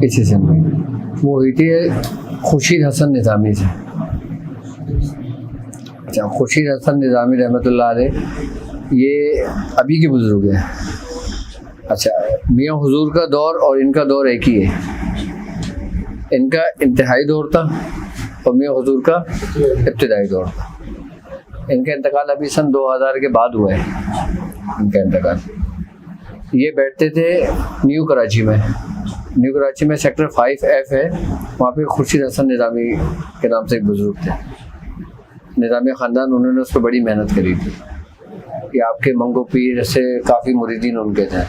इसी से हुई, वो हुई थी खुर्शीद हसन निज़ामी से। अच्छा, खुर्शीद हसन निज़ामी रहमतुल्लाह अलैह ये अभी के बुज़ुर्ग हैं। अच्छा, मियाँ हुजूर का दौर और इनका दौर एक ही है। इनका इंतहाई दौर था और मियाँ हुजूर का इब्तिदाई दौर था। इनका इंतकाल अभी सन 2000 के बाद हुआ है इनका इंतकाल। ये बैठते थे न्यू कराची में। न्यू कराची में सेक्टर 5F है, वहाँ पे खुर्शीद हसन निज़ामी के नाम से एक बुज़ुर्ग थे, निज़ामी ख़ानदान। उन्होंने उस पर बड़ी मेहनत करी थी कि आपके मंगो पीर से काफ़ी मुरीदीन उनके थे।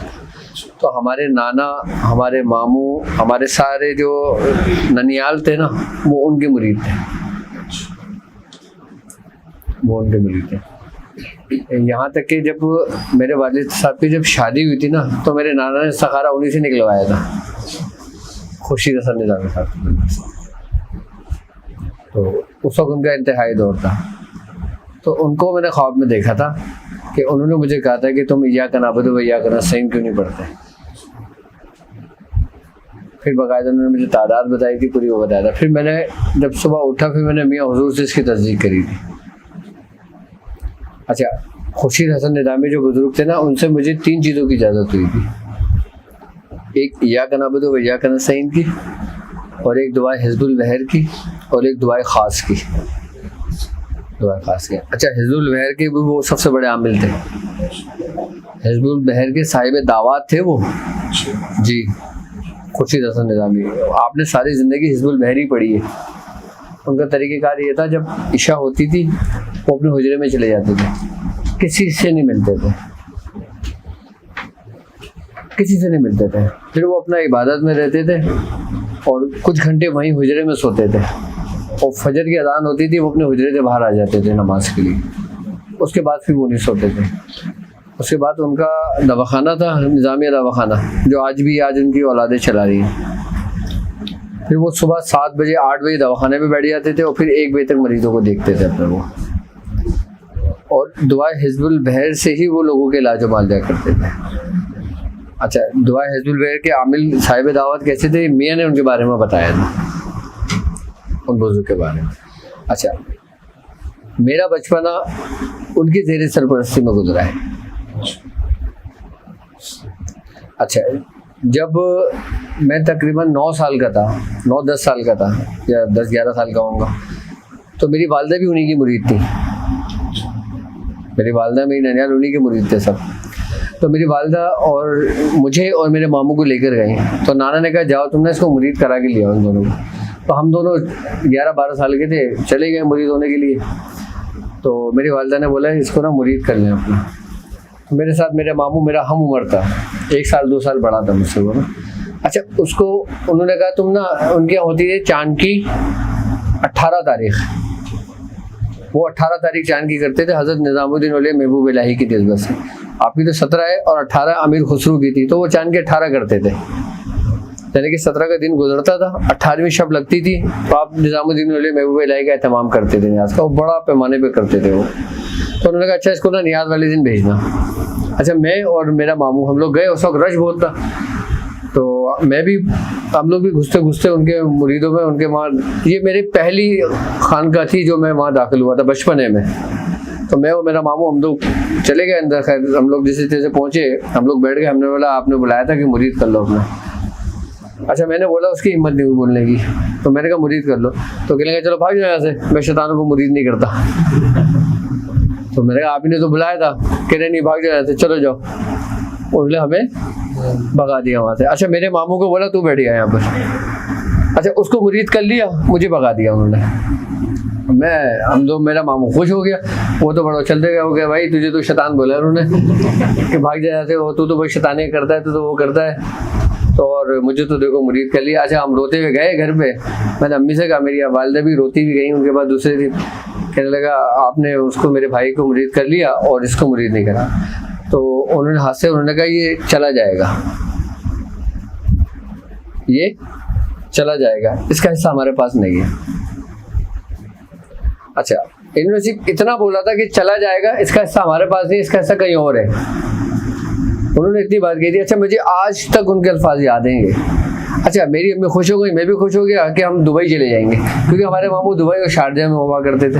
तो हमारे नाना, हमारे मामू, हमारे सारे जो ननियाल थे ना, वो उनके मुरीद थे, वो उनके मुरीद थे। यहाँ तक कि जब मेरे वालिद साहब की जब शादी हुई थी ना, तो मेरे नाना ने सखारा उन्हीं से निकलवाया था, खुर्शीद हसन निज़ामी साहब। तो उस वक्त उनका इंतहाई दौर था। तो उनको मैंने ख्वाब में देखा था कि उन्होंने मुझे कहा था कि तुम इय्याका नअबुदु व इय्याका नस्तईन क्यों नहीं पढ़ते। फिर बाकायदा उन्होंने मुझे तादाद बताई थी, पूरी वो बताया था। फिर मैंने जब सुबह उठा, फिर मैंने मियाँ हुजूर से इसकी तस्दीक करी थी। अच्छा, खुर्शीद हसन निज़ामी जो बुजुर्ग थे ना, उनसे मुझे 3 चीज़ों की इजाज़त हुई थी। एक इय्याका नअबुदु व इय्याका नस्तईन की, और एक दुआ हिज़्बुल बहर की, और एक दुआ ख़ास की। दुआ खास के, अच्छा, हिज़्बुल बहर के भी वो सबसे बड़े आमिल थे। हिज़्बुल बहर के साहिब दावत थे वो जी, खुर्शीद हसन निज़ामी। आपने सारी ज़िंदगी हिज़्बुल बहर ही पढ़ी है। उनका तरीक़ेकार ये था, जब इशा होती थी वो अपने हुजरे में चले जाते थे, किसी से नहीं मिलते थे, किसी से नहीं मिलते थे। फिर वो अपना इबादत में रहते थे और कुछ घंटे वहीं हुजरे में सोते थे, और फजर की अज़ान होती थी, वो अपने हुजरे से बाहर आ जाते थे नमाज के लिए। उसके बाद फिर वो नहीं सोते थे। उसके बाद उनका दवाखाना था, निज़ामिया दवाखाना, जो आज उनकी औलादें चला रही हैं। फिर वो सुबह 7 बजे 8 बजे दवाखाने पे बैठ जाते थे और फिर 1 बजे तक मरीजों को देखते थे अपने वो। और दुआ हिज़्बुल बहर से ही वो लोगों के इलाज मालजा करते थे। अच्छा, दुआ हिज़्बुल बहर के आमिल साहिब दावत कैसे थे, मियाँ ने उनके बारे में बताया था, उन बुजुर्ग के बारे में। अच्छा, मेरा बचपना उनकी ज़ेर सरपरस्ती में गुजरा है। अच्छा, जब मैं तकरीबन 9 साल का था, 9-10 साल का था, या 10-11 साल का होऊंगा, तो मेरी वालदा भी उन्हीं की मुरीद थी। मेरी वालदा, मेरी ननियाल उन्हीं के मुरीद थे सब। तो मेरी वालदा और मुझे और मेरे मामू को लेकर गए, तो नाना ने कहा जाओ तुमने इसको मुरीद करा के लिया उन दोनों को। तो हम दोनों 11-12 साल के थे, चले गए मुरीद होने के लिए। तो मेरी वालदा ने बोला इसको ना मुरीद कर लें अपना। तो मेरे साथ मेरे मामू मेरा हम उम्र था, 1 साल 2 साल बड़ा था मुझसे वो ना। अच्छा, उसको उन्होंने कहा तुम ना, उनके यहाँ होती है चांद की 18 तारीख, वो 18 तारीख चांद की करते थे हज़रत निज़ामुद्दीन औलिया महबूब इलाही की जज्बा से। आपकी तो 17 है और 18 अमीर खुसरू की थी, तो वो चांद के 18 करते थे। यानी कि 17 का दिन गुजरता था, 18वीं शब लगती थी, तो आप निज़ामुद्दीन औलिया महबूब इलाही का एहतमाम करते थे नियाज़ का, वो बड़ा पैमाने पे करते थे वो। तो उन्होंने कहा अच्छा इसको ना नियाज़ वाले दिन भेजना। अच्छा, मैं और मेरा मामू हम लोग गए, उस वक्त रश बहुत था, तो हम लोग भी घुसते घुसते उनके मुरीदों में, उनके वहाँ, ये मेरी पहली खानका थी जो मैं वहाँ दाखिल हुआ था बचपने में। तो मैं और मेरा मामू हम लोग चले गए अंदर। खैर हम लोग जिस जैसे पहुँचे, हम लोग बैठ गए। हमने बोला आपने बुलाया था कि मुरीद कर लो अपना। अच्छा, मैंने बोला, उसकी हिम्मत नहीं हुई बोलने की, तो मैंने कहा मुरीद कर लो। तो कहने लगे चलो भाग जाओ यहाँ से, मैं शैतानों को मुरीद नहीं करता। तो मैंने कहा आप ही ने तो बुलाया था। कह रहे नहीं, भाग जाओ यहाँ से, चलो जाओ। उन्होंने हमें भगा दिया वहाँ से। अच्छा, मेरे मामू को बोला तू बैठ गया यहाँ पर। अच्छा, उसको मुरीद कर लिया, मुझे भगा दिया उन्होंने। मेरा मामू खुश हो गया, वो तो बड़ा चलते गया, हो गया भाई तुझे तो शैतान बोला उन्होंने कि भाग जाए यहाँ से, वो तू तो भाई शैतानी करता है, तो वो करता है। तो और मुझे तो देखो मुरीद कर लिया। अच्छा, हम रोते हुए गए घर पे। मैंने अम्मी से कहा, मेरी वालिदा भी रोती भी गई उनके पास दूसरे दिन। कहने लगा आपने उसको, मेरे भाई को मुरीद कर लिया और इसको मुरीद नहीं करा। तो उन्होंने हाथ से उन्होंने कहा ये चला जाएगा, ये चला जाएगा, इसका हिस्सा हमारे पास नहीं है। अच्छा, इन्होंने सिर्फ इतना बोला था कि चला जाएगा, इसका हिस्सा हमारे पास नहीं, इसका हिस्सा कहीं और है। उन्होंने इतनी बात कही थी। अच्छा, मुझे आज तक उनके अल्फाज याद हैं। अच्छा, मेरी अम्मी खुश हो गई, मैं भी खुश हो गया कि हम दुबई चले जाएंगे, क्योंकि हमारे मामू दुबई और शारजा में हुआ करते थे।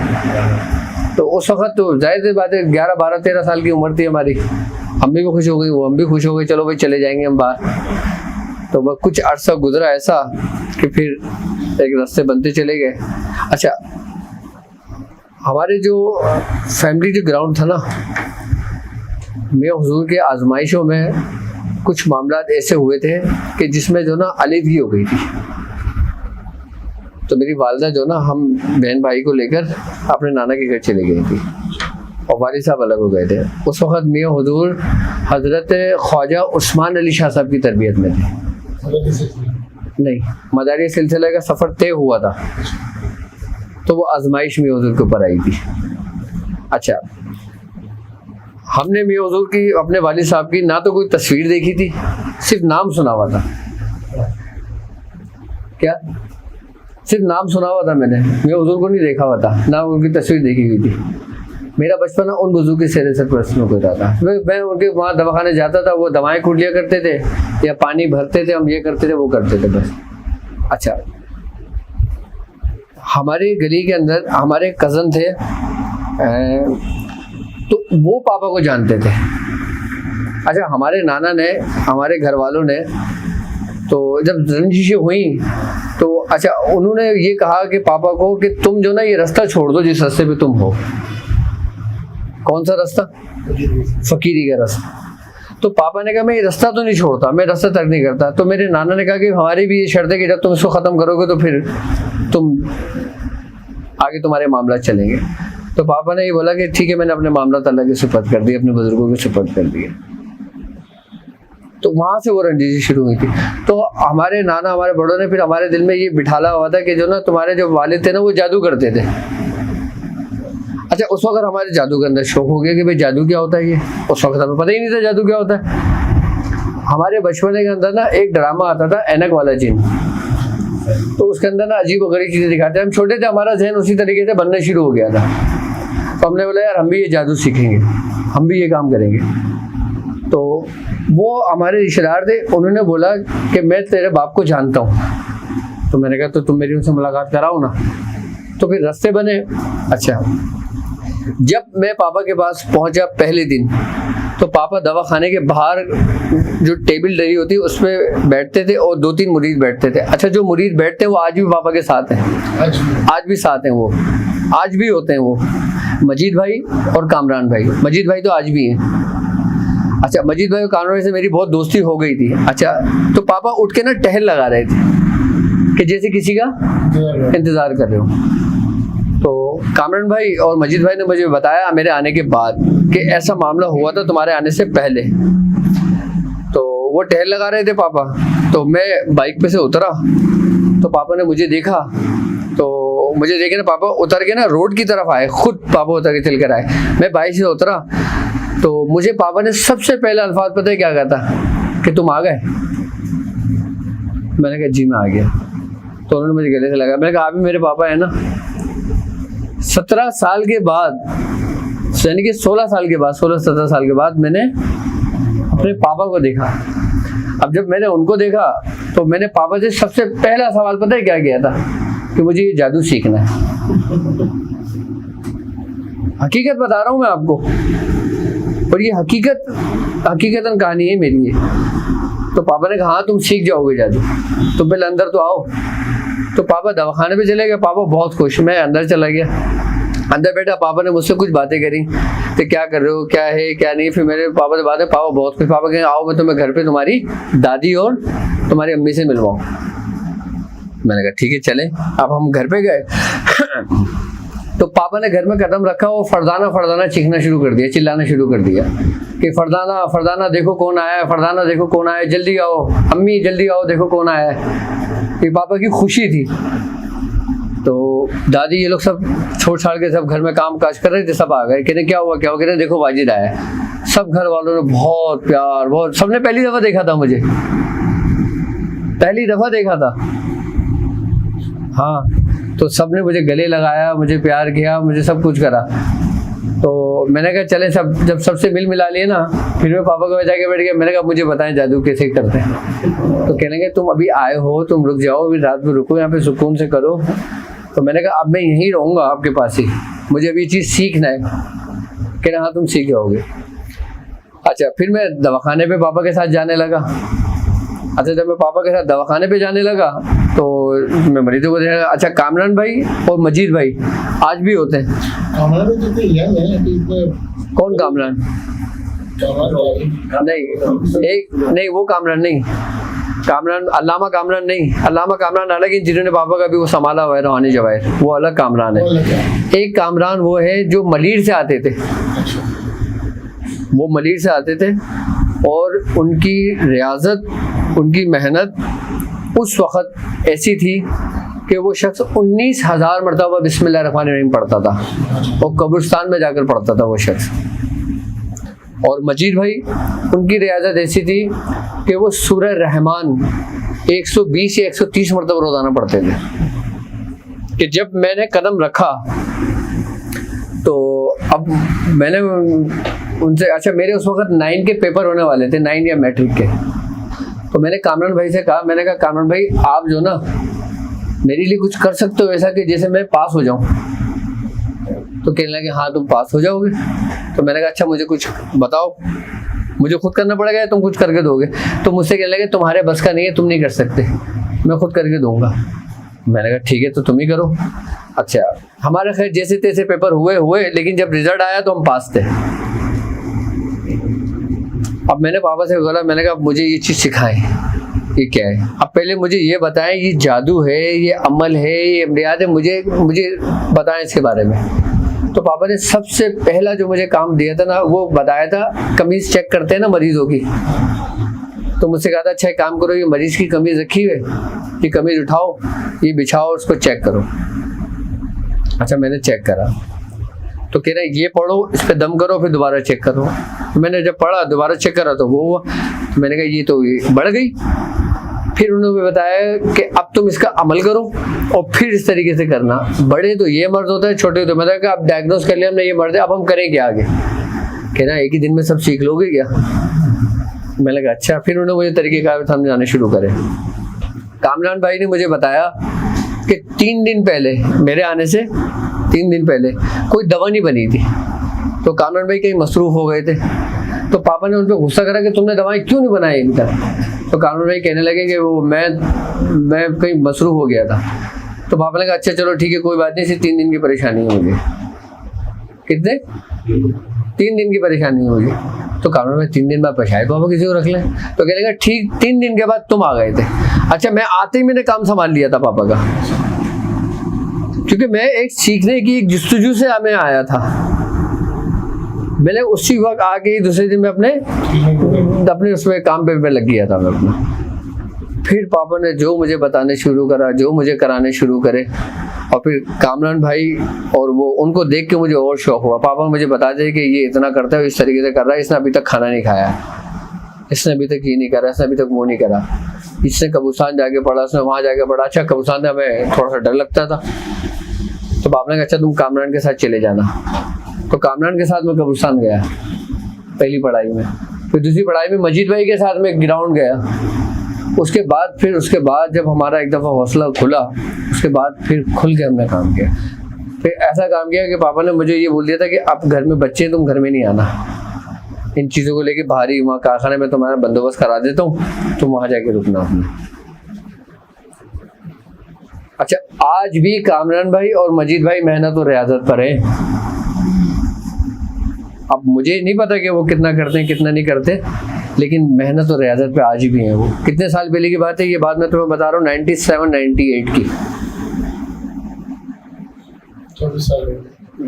तो उस वक्त तो जाहिर सी बात है 11, 12, 13 साल की उम्र थी हमारी। अम्मी भी खुश हो गई, वो हम भी खुश हो गए, चलो भाई चले जाएंगे हम बाहर। तो वह कुछ अरसा गुजरा ऐसा कि फिर एक रास्ते बनते चले गए। अच्छा, हमारे जो फैमिली जो ग्राउंड था ना, मियां हुजूर के आजमाइशों में कुछ मामला ऐसे हुए थे कि जिसमें जो ना अलीदगी हो गई थी। तो मेरी वालदा जो ना, हम बहन भाई को लेकर अपने नाना के घर चले गई थी और वालिद साहब अलग हो गए थे। उस वक्त मियां हुजूर हजरत ख्वाजा उस्मान अली शाह साहब की तरबियत में थे। नहीं, मदारी सिलसिले का सफ़र तय हुआ था, तो वो आजमाइश मियां हुजूर के ऊपर आई थी। अच्छा, हमने मियां हुजूर की, अपने वालिद साहब की ना तो कोई तस्वीर देखी थी, सिर्फ नाम सुना हुआ था। क्या? सिर्फ नाम सुना हुआ था मैंने, मियां हुजूर को नहीं देखा हुआ था, ना उनकी तस्वीर देखी हुई थी। मेरा बचपन उन बुजुर्ग के सेरे से प्रश्न होता था। मैं उनके वहाँ दवाखाने जाता था, वो दवाएं कूट लिया करते थे या पानी भरते थे, हम ये करते थे वो करते थे बस। अच्छा, हमारे गली के अंदर हमारे कज़न थे, तो वो पापा को जानते थे। अच्छा, हमारे नाना ने, हमारे घर वालों ने, तो जब रंजिशें हुई तो अच्छा उन्होंने ये कहा कि पापा को कि तुम जो ना ये रास्ता छोड़ दो जिस रास्ते पे तुम हो। कौन सा रास्ता? फकीरी का रास्ता। तो पापा ने कहा मैं ये रास्ता तो नहीं छोड़ता, मैं रास्ता तर्क नहीं करता। तो मेरे नाना ने कहा कि हमारी भी ये शर्त है कि जब तुम इसको ख़त्म करोगे तो फिर तुम आगे तुम्हारे मामला चलेंगे। तो पापा ने ये बोला कि ठीक है, मैंने अपने मामला अल्लाह के सुपुर्द कर दिए, अपने बुजुर्गों के सुपुर्द कर दिए। तो वहाँ से वो रंजिश शुरू हुई थी। तो हमारे नाना, हमारे बड़ों ने फिर हमारे दिल में ये बिठाला हुआ था कि जो ना तुम्हारे जो वालिद थे ना वो जादू करते थे। अच्छा, उस वक्त हमारे जादू के अंदर शौक हो गया कि भाई जादू क्या होता है ये। उस वक्त हमें पता ही नहीं था जादू क्या होता है। हमारे बचपन के अंदर ना एक ड्रामा आता था ऐनक वाला जिन, तो उसके अंदर ना अजीब और गरीब चीज़ें दिखाते हैं। हम छोटे थे, हमारा जहन उसी तरीके से बनना शुरू हो गया था। तो हमने बोला यार हम भी ये जादू सीखेंगे, हम भी ये काम करेंगे। तो वो हमारे रिश्तेदार थे, उन्होंने बोला कि मैं तेरे बाप को जानता हूँ। तो मैंने कहा तो तुम मेरी उनसे मुलाकात कराओ ना। तो फिर रास्ते बने। अच्छा, जब मैं पापा के पास पहुंचा पहले दिन, तो पापा दवाखाने के बाहर जो टेबल डली होती है उस पर बैठते थे और 2-3 मुरीद बैठते थे। अच्छा, जो मुरीद बैठते हैं वो आज भी पापा के साथ हैं, आज भी साथ हैं, वो आज भी होते हैं। वो मजीद भाई और कामरान भाई, मजीद भाई तो आज भी हैं। अच्छा, मजीद भाई और कामरान भाई से मेरी बहुत दोस्ती हो गई थी। अच्छा, तो पापा उठ के ना टहल लगा रहे थे कि जैसे किसी का इंतजार कर रहे हो। तो कामरान भाई और मजीद भाई ने मुझे बताया मेरे आने के बाद कि ऐसा मामला हुआ था तुम्हारे आने से पहले। तो वो टहल लगा रहे थे पापा, तो मैं बाइक पे से उतरा, तो पापा ने मुझे देखा। तो मुझे देखे ना पापा उतर के ना रोड की तरफ आए, खुद पापा उतर के चल कर आए। मैं बाइक से उतरा तो मुझे पापा ने सबसे पहला अल्फाज पता है क्या कहा था कि तुम आ गए। मैंने कहा जी मैं आ गया। तो उन्होंने मुझे गले से लगा। मैंने कहा आप भी मेरे पापा है ना। 17 साल के बाद, यानी कि 16 साल के बाद, 16-17 साल के बाद मैंने अपने पापा को देखा। अब जब मैंने उनको देखा तो मैंने पापा से सबसे पहला सवाल पता है क्या किया था कि मुझे ये जादू सीखना है। हकीकत बता रहा हूँ मैं आपको, और ये हकीकतन कहानी है मेरी ये। तो पापा ने कहा हाँ तुम सीख जाओगे जादू, तो पहले अंदर तो आओ। तो पापा दवाखाने पे चले गए। पापा बहुत खुश, मैं अंदर चला गया। अंदर बैठा, पापा ने मुझसे कुछ बातें करी तो क्या कर रहे हो, क्या है क्या नहीं। फिर मेरे पापा से बातें, पापा बहुत खुश। पापा कहें आओ मैं तुम्हें घर पे तुम्हारी दादी और तुम्हारी अम्मी से मिलवाऊँ। मैंने कहा ठीक है चले। अब हम घर पे गए तो पापा ने घर में कदम रखा, वो फरदाना चीखना शुरू कर दिया, चिल्लाना शुरू कर दिया कि फरदाना देखो कौन आया है, फरदाना देखो कौन आया है, जल्दी आओ अम्मी जल्दी आओ देखो कौन आया है। ये पापा की खुशी थी। तो दादी ये लोग सब छोड़ छाड़ के सब घर में काम काज कर रहे थे, सब आ गए। कहते क्या हुआ क्या हुआ, कहते देखो वाजिद आया है। सब घर वालों ने बहुत प्यार, बहुत, सबने पहली दफ़ा देखा था मुझे, पहली दफ़ा देखा था। हाँ, तो सबने मुझे गले लगाया, मुझे प्यार किया, मुझे सब कुछ करा। तो मैंने कहा चले सब, जब सबसे मिल मिला लिए ना, फिर मैं पापा को जाके बैठ गया। मैंने कहा मुझे बताएं जादू कैसे करते हैं। तो कहने लगे तुम अभी आए हो, तुम रुक जाओ, अभी रात में रुको, यहाँ पे सुकून से करो। तो मैंने कहा अब मैं यहीं रहूँगा आपके पास ही, मुझे अभी ये चीज़ सीखना है। कहना हाँ तुम सीख जाओगे। अच्छा, फिर मैं दवाखाने पे पापा के साथ जाने लगा। अच्छा, जब मैं पापा के साथ दवाखाने पे जाने लगा तो मैं मरीजों को देखने लगा। अच्छा, कामरान भाई और मजीद भाई आज भी होते हैं। कौन कामरान? नहीं वो कामरान नहीं, कामरान अल्लामा कामरान नहीं, अल्लामा कामरान अलग है जिन्होंने पापा का भी वो संभाला हुआ है, रूहानी जवाहिर, वो अलग कामरान है। एक कामरान वो है जो मलीर से आते थे, वो मलीर से आते थे और उनकी रियाजत, उनकी मेहनत उस वक़्त ऐसी थी कि वो शख्स 19,000 मरतबा बिस्मिल्लाहिर्रहमानिर्रहीम पढ़ता था और कब्रिस्तान में जाकर पढ़ता था वो शख्स। और मजीद भाई उनकी रियाजत ऐसी थी कि वो सूरह रहमान 120 या 130 मरतबा रोज़ाना पढ़ते थे। कि जब मैंने कदम रखा तो अब मैंने उनसे, अच्छा मेरे उस वक्त 9 के पेपर होने वाले थे, 9 या मैट्रिक के। तो मैंने कामरान भाई से कहा, मैंने कहा कामरान भाई आप जो ना मेरे लिए कुछ कर सकते हो ऐसा कि जैसे मैं पास हो जाऊं। तो कहने लगे हाँ तुम पास हो जाओगे। तो मैंने कहा अच्छा मुझे कुछ बताओ, मुझे खुद करना पड़ेगा या तुम कुछ करके दोगे? तो मुझसे कहने लगे तुम्हारे बस का नहीं है, तुम नहीं कर सकते, मैं खुद करके दूंगा। मैंने कहा ठीक है तो तुम ही करो। अच्छा, हमारे खैर जैसे तैसे पेपर हुए, लेकिन जब रिजल्ट आया तो हम पास थे। अब मैंने पापा से बोला, मैंने कहा मुझे ये चीज़ सिखाएं, ये क्या है? अब पहले मुझे ये बताएं, ये जादू है, ये अमल है, ये इम्तियाज है, मुझे बताएं इसके बारे में। तो पापा ने सबसे पहला जो मुझे काम दिया था ना, वो बताया था कमीज़ चेक करते हैं ना मरीजों की। तो मुझसे कहा था अच्छा एक काम करो, ये मरीज की कमीज़ रखी है, ये कमीज़ उठाओ, ये बिछाओ, उसको चेक करो। अच्छा मैंने चेक करा तो कह रहे ये पढ़ो, इस पर दम करो, फिर दोबारा चेक करो। मैंने जब पढ़ा दोबारा चेक करा तो वो हुआ। तो मैंने कहा ये तो बढ़ गई। फिर उन्होंने बताया कि अब तुम इसका अमल करो और फिर इस तरीके से करना। बड़े तो ये मर्द होता है, छोटे तो मैंने कहा आप डायग्नोस कर लिया हमने ये मर्द है, अब हम करें क्या आगे? कहना एक ही दिन में सब सीख लोगे क्या? मैंने कहा अच्छा। फिर उन्होंने मुझे तरीके कार समझाने शुरू करे। कामरान भाई ने मुझे बताया कि 3 दिन पहले, मेरे आने से 3 दिन पहले कोई दवा नहीं बनी थी। तो कामरान भाई कहीं मसरूफ़ हो गए थे। तो पापा ने उन पर गुस्सा करा कि तुमने दवाएं क्यों नहीं बनाई इनका। तो कामरान भाई कहने लगे कि वो मैं कहीं मसरूफ़ हो गया था। तो पापा ने कहा अच्छा चलो ठीक है कोई बात नहीं, सिर्फ 3 दिन की परेशानी है मुझे। कितने? 3 दिन की परेशानी होगी। तो कामरान भाई 3 दिन बाद पछाए पापा किसी को रख लें। तो कहने लगा ठीक 3 दिन के बाद तुम आ गए थे। अच्छा मैं आते ही मैंने काम संभाल लिया था पापा का, क्योंकि मैं एक सीखने की एक जुस्तजू से मैं आया था। मैंने उसी वक्त आके ही दूसरे दिन में अपने उसमें काम पे लग गया था मैं अपना। फिर पापा ने जो मुझे बताने शुरू करा, जो मुझे कराने शुरू करे, और फिर कामरान भाई और वो उनको देख के मुझे और शौक हुआ। पापा मुझे बताते कि ये इतना करता है, इस तरीके से कर रहा है, इसने अभी तक खाना नहीं खाया, इसने अभी तक ये नहीं करा, इसने अभी तक वो नहीं करा, इसने कब्रिस्तान जाके पढ़ा, उसने वहाँ जाके पढ़ा। अच्छा कब्रिस्तान में हमें थोड़ा सा डर लगता था। तो पापा ने कहा अच्छा तुम कामरान के साथ चले जाना। तो कामरान के साथ मैं कब्रिस्तान गया पहली पढ़ाई में। फिर दूसरी पढ़ाई में मजीद भाई के साथ मैं ग्राउंड गया। उसके बाद जब हमारा एक दफ़ा हौसला खुला, उसके बाद फिर खुल के हमने काम किया। फिर ऐसा काम किया कि पापा ने मुझे ये बोल दिया था कि अब घर में बच्चे हैं, तुम घर में नहीं आना, इन चीज़ों को लेके बाहरी वहाँ कारखाने में तुम्हारा बंदोबस्त करा देता हूँ, तुम वहाँ जाके रुकना अपने। अच्छा आज भी कामरान भाई और मजीद भाई मेहनत और रियाजत पर है। अब मुझे नहीं पता कि वो कितना करते हैं कितना नहीं करते, लेकिन मेहनत और रियाजत पे आज भी हैं वो। कितने साल पहले की बात है ये बात मैं तुम्हें बता रहा हूँ, 97-98 की।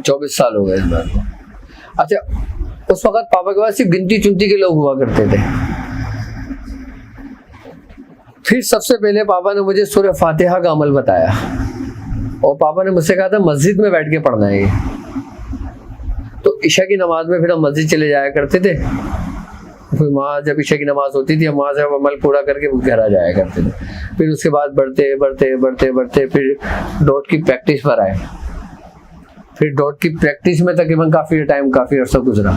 24 साल हो गए इस बात को। अच्छा उस वक्त पापा के पास सिर्फ गिनती चुनती के लोग हुआ करते थे। फिर सबसे पहले पापा ने मुझे सूरह फातिहा का अमल बताया और पापा ने मुझसे कहा था मस्जिद में बैठ के पढ़ना है ये। तो इशा की नमाज में फिर हम मस्जिद चले जाया करते थे। फिर वहाँ जब इशा की नमाज होती थी हम वहाँ से अमल पूरा करके घर आ जाया करते थे। फिर उसके बाद बढ़ते फिर डॉट की प्रैक्टिस पर आए। फिर डॉट की प्रैक्टिस में तकरीबन काफ़ी अर्सा गुजरा।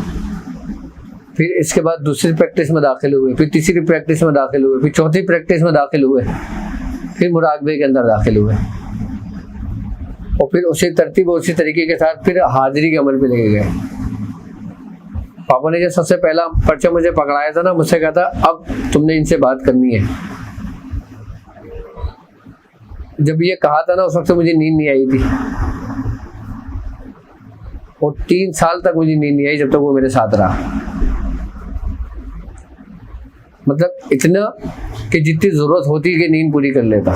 फिर इसके बाद दूसरी प्रैक्टिस में दाखिल हुए, फिर तीसरी प्रैक्टिस में दाखिल हुए, फिर चौथी प्रैक्टिस में दाखिल हुए, फिर मुराकबे के अंदर दाखिल हुए, और फिर उसी तरतीब उसी तरीके के साथ फिर हाजिरी के अमल पे लेके गए। पापा ने जब सबसे पहला पर्चा मुझे पकड़ाया था ना, मुझसे कहा था अब तुमने इनसे बात करनी है। जब ये कहा था ना उस वक्त मुझे नींद नहीं आई थी, और 3 साल तक मुझे नींद नहीं आई जब तक वो मेरे साथ रहा। मतलब इतना कि जितनी जरूरत होती कि नींद पूरी कर लेता।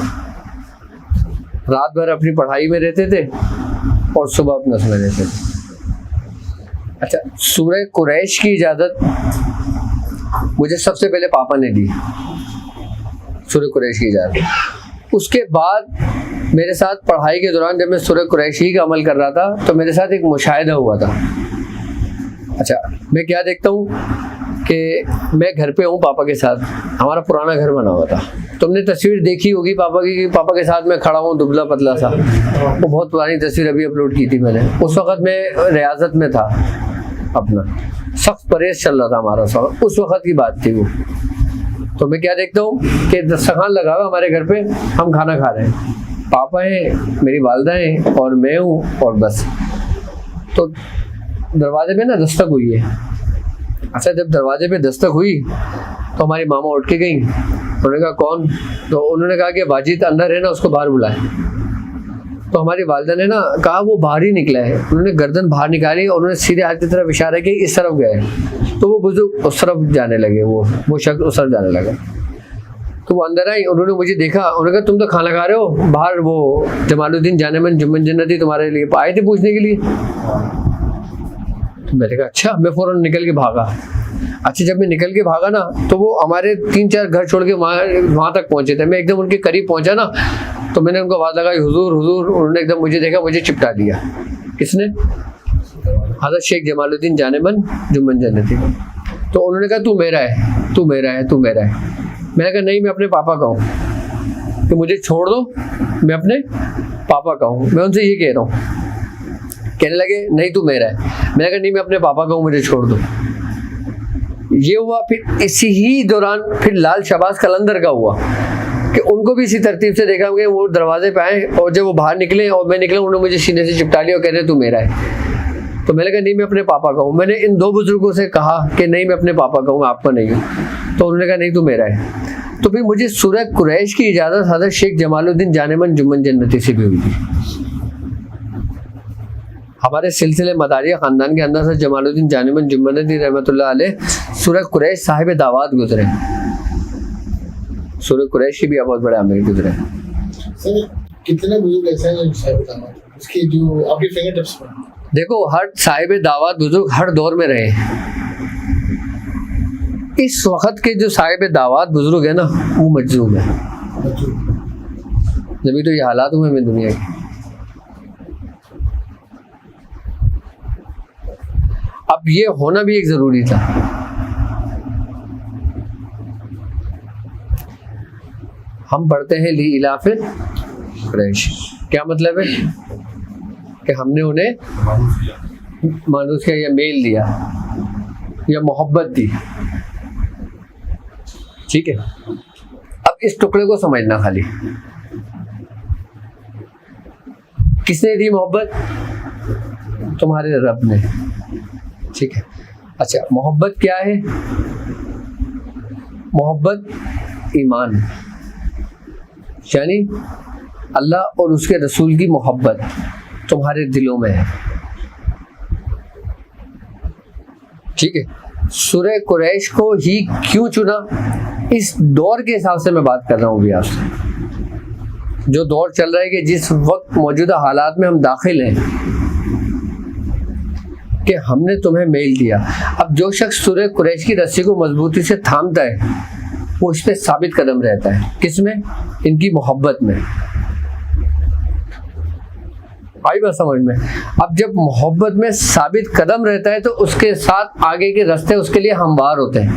रात भर अपनी पढ़ाई में रहते थे और सुबह अपना सो रहते थे। अच्छा, सूरह कुरैश की इजाज़त मुझे सबसे पहले पापा ने दी, सूरह कुरैश की इजाज़त। उसके बाद मेरे साथ पढ़ाई के दौरान जब मैं सूरह कुरैश ही का अमल कर रहा था तो मेरे साथ एक मुशाहिदा हुआ था। अच्छा, मैं क्या देखता हूँ कि मैं घर पे हूँ पापा के साथ, हमारा पुराना घर बना हुआ था। तुमने तस्वीर देखी होगी पापा की, पापा के साथ मैं खड़ा हूँ दुबला पतला सा। वो बहुत पुरानी तस्वीर अभी अपलोड की थी मैंने। उस वक़्त मैं रियासत में था, अपना सख्त परहेज चल रहा था हमारा सब, उस वक़्त की बात थी वो। तो मैं क्या देखता हूँ कि दस्तरखान लगा हुआ हमारे घर पे, हम खाना खा रहे हैं, पापा हैं, मेरी वालदा हैं और मैं हूँ, और बस। तो दरवाजे पे ना दस्तक हुई है। अच्छा, जब दरवाजे पे दस्तक हुई तो हमारी मामा उठ के गई। उन्होंने कहा कौन? तो उन्होंने कहा कि वाजिद अंदर है ना, उसको बाहर बुलाए। तो हमारी वालिदा ने ना कहा वो बाहर ही निकला है। उन्होंने गर्दन बाहर निकाली और उन्होंने सीधे हाथ की तरफ इशारा किया इस तरफ गए। तो वो बुजुर्ग उस तरफ जाने लगे, वो शख्स उस तरफ जाने लगा। तो वो अंदर आई, उन्होंने मुझे देखा, उन्होंने कहा तुम तो खाना खा रहे हो बाहर, वो जमालुद्दीन जानेमन जुम्मन जन्नती तुम्हारे लिए आए थे पूछने के लिए। तो मैंने कहा अच्छा। मैं फौरन निकल के भागा। अच्छा, जब मैं निकल के भागा ना तो वो हमारे 3-4 घर छोड़ के वहाँ तक पहुँचे थे। मैं एकदम उनके करीब पहुँचा ना तो मैंने उनको आवाज़ लगाई हुजूर हुजूर। उन्होंने एकदम मुझे देखा, मुझे चिपटा दिया। किसने? हज़रत शेख जमालुद्दीन जानेमन जुम्मन जन्नती। तो उन्होंने कहा तू मेरा है, तू मेरा है, तू मेरा है। मैंने कहा नहीं, मैं अपने पापा का हूँ, तो मुझे छोड़ दो, मैं अपने पापा का हूँ, मैं उनसे ये कह रहा हूँ। कहने लगे नहीं तू मेरा है। मैंने कहा नहीं, मैं अपने पापा का हूँ, मुझे छोड़ दो। ये हुआ। फिर इसी ही दौरान फिर लाल शहबाज कलंदर का हुआ कि उनको भी इसी तरतीब से देखा कि वो दरवाजे पे आए और जब वो बाहर निकले और मैं निकला, उन्होंने मुझे सीने से चिपटा लिया और कह रहे तू मेरा है। तो मैंने कहा नहीं, मैं अपने पापा का हूँ। मैंने इन 2 बुजुर्गों से कहा कि नहीं, मैं अपने पापा का हूँ, मैं आपका नहीं हूँ। तो उन्होंने कहा नहीं तू मेरा है। तो फिर मुझे सूरह कुरैश की इजाज़त हज़रत शेख जमालुद्दीन जानेमन जुम्मन जन्नती से भी हुई थी। हमारे सिलसिले मदारिया ख़ानदान के अंदर से जमालुद्दीन जानेमन जुम्मन जन्नती रहमतुल्लाह अलैह सूरह कुरैश साहिब दावात गुजरे। सूरह कुरैश की भी बहुत बड़े आमिर गुजरे। सर कितने बुजुर्ग ऐसे हैं साहिब दावात, उसकी जो आपकी फिंगर टिप्स पर? देखो, हर साहिब दावात बुजुर्ग हर दौर में रहे। इस वक्त के जो साहिब दावात बुजुर्ग है ना, वो मजलूम है। जब तो ये हालात हुए में दुनिया के। अब ये होना भी एक जरूरी था। हम पढ़ते हैं ली इलाफे कुरैश, क्या मतलब है कि हमने उन्हें मानूस किया या मेल दिया या मोहब्बत दी। ठीक है, अब इस टुकड़े को समझना, खाली किसने दी मोहब्बत? तुम्हारे रब ने। ठीक है। अच्छा, मोहब्बत क्या है? मोहब्बत ईमान, यानी अल्लाह और उसके रसूल की मोहब्बत तुम्हारे दिलों में है। ठीक है। सूरह कुरैश को ही क्यों चुना? इस दौर के हिसाब से मैं बात कर रहा हूँ अभी आपसे, जो दौर चल रहा है कि जिस वक्त मौजूदा हालात में हम दाखिल हैं, कि हमने तुम्हें मेल दिया। अब जो शख्स सूरह कुरैश की रस्सी को मजबूती से थामता है वो इस पे साबित कदम रहता है। किसमें? इनकी मोहब्बत में। आई बात समझ में? अब जब मोहब्बत में साबित कदम रहता है तो उसके साथ आगे के रास्ते उसके लिए हमवार होते हैं,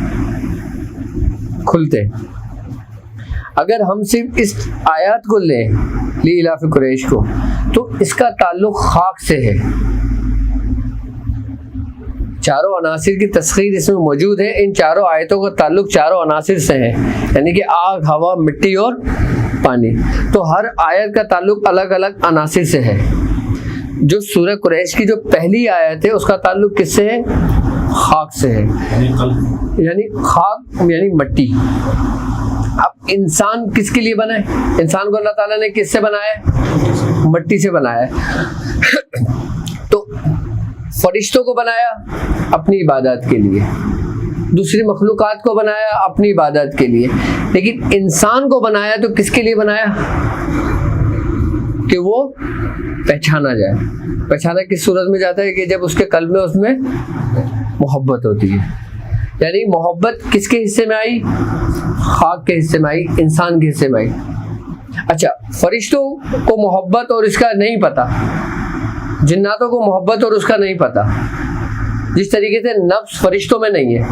खुलते हैं। अगर हम सिर्फ इस आयत को लें, ली इलाफे कुरैश को, तो इसका ताल्लुक खाक से है। चारों अनासिर की तस्खीर इसमें मौजूद है। इन चारों आयतों का ताल्लुक चारों अनासिर से है, यानी कि आग, हवा, मिट्टी और पानी। तो हर आयत का ताल्लुक अलग अलग अनासिर से है। जो सूरह कुरैश की जो पहली आयत है उसका ताल्लुक किससे है? खाक से है, यानी खाक यानी मट्टी। अब इंसान किसके लिए बना है? इंसान को अल्लाह ताला ने किससे बनाया है? मट्टी से बनाया है। तो फरिश्तों को बनाया अपनी इबादत के लिए, दूसरी मखलूकात को बनाया अपनी इबादत के लिए, लेकिन इंसान को बनाया तो किसके लिए बनाया? कि वो पहचाना जाए। पहचाना किस सूरत में जाता है? कि जब उसके कल्ब में उसमें मोहब्बत होती है। यानी मोहब्बत किसके हिस्से में आई? खाक के हिस्से में आई, इंसान के हिस्से में आई। अच्छा, फरिश्तों को मोहब्बत और इसका नहीं पता, जिन्नातों को मोहब्बत और उसका नहीं पता, जिस तरीके से नफ्स फरिश्तों में नहीं है।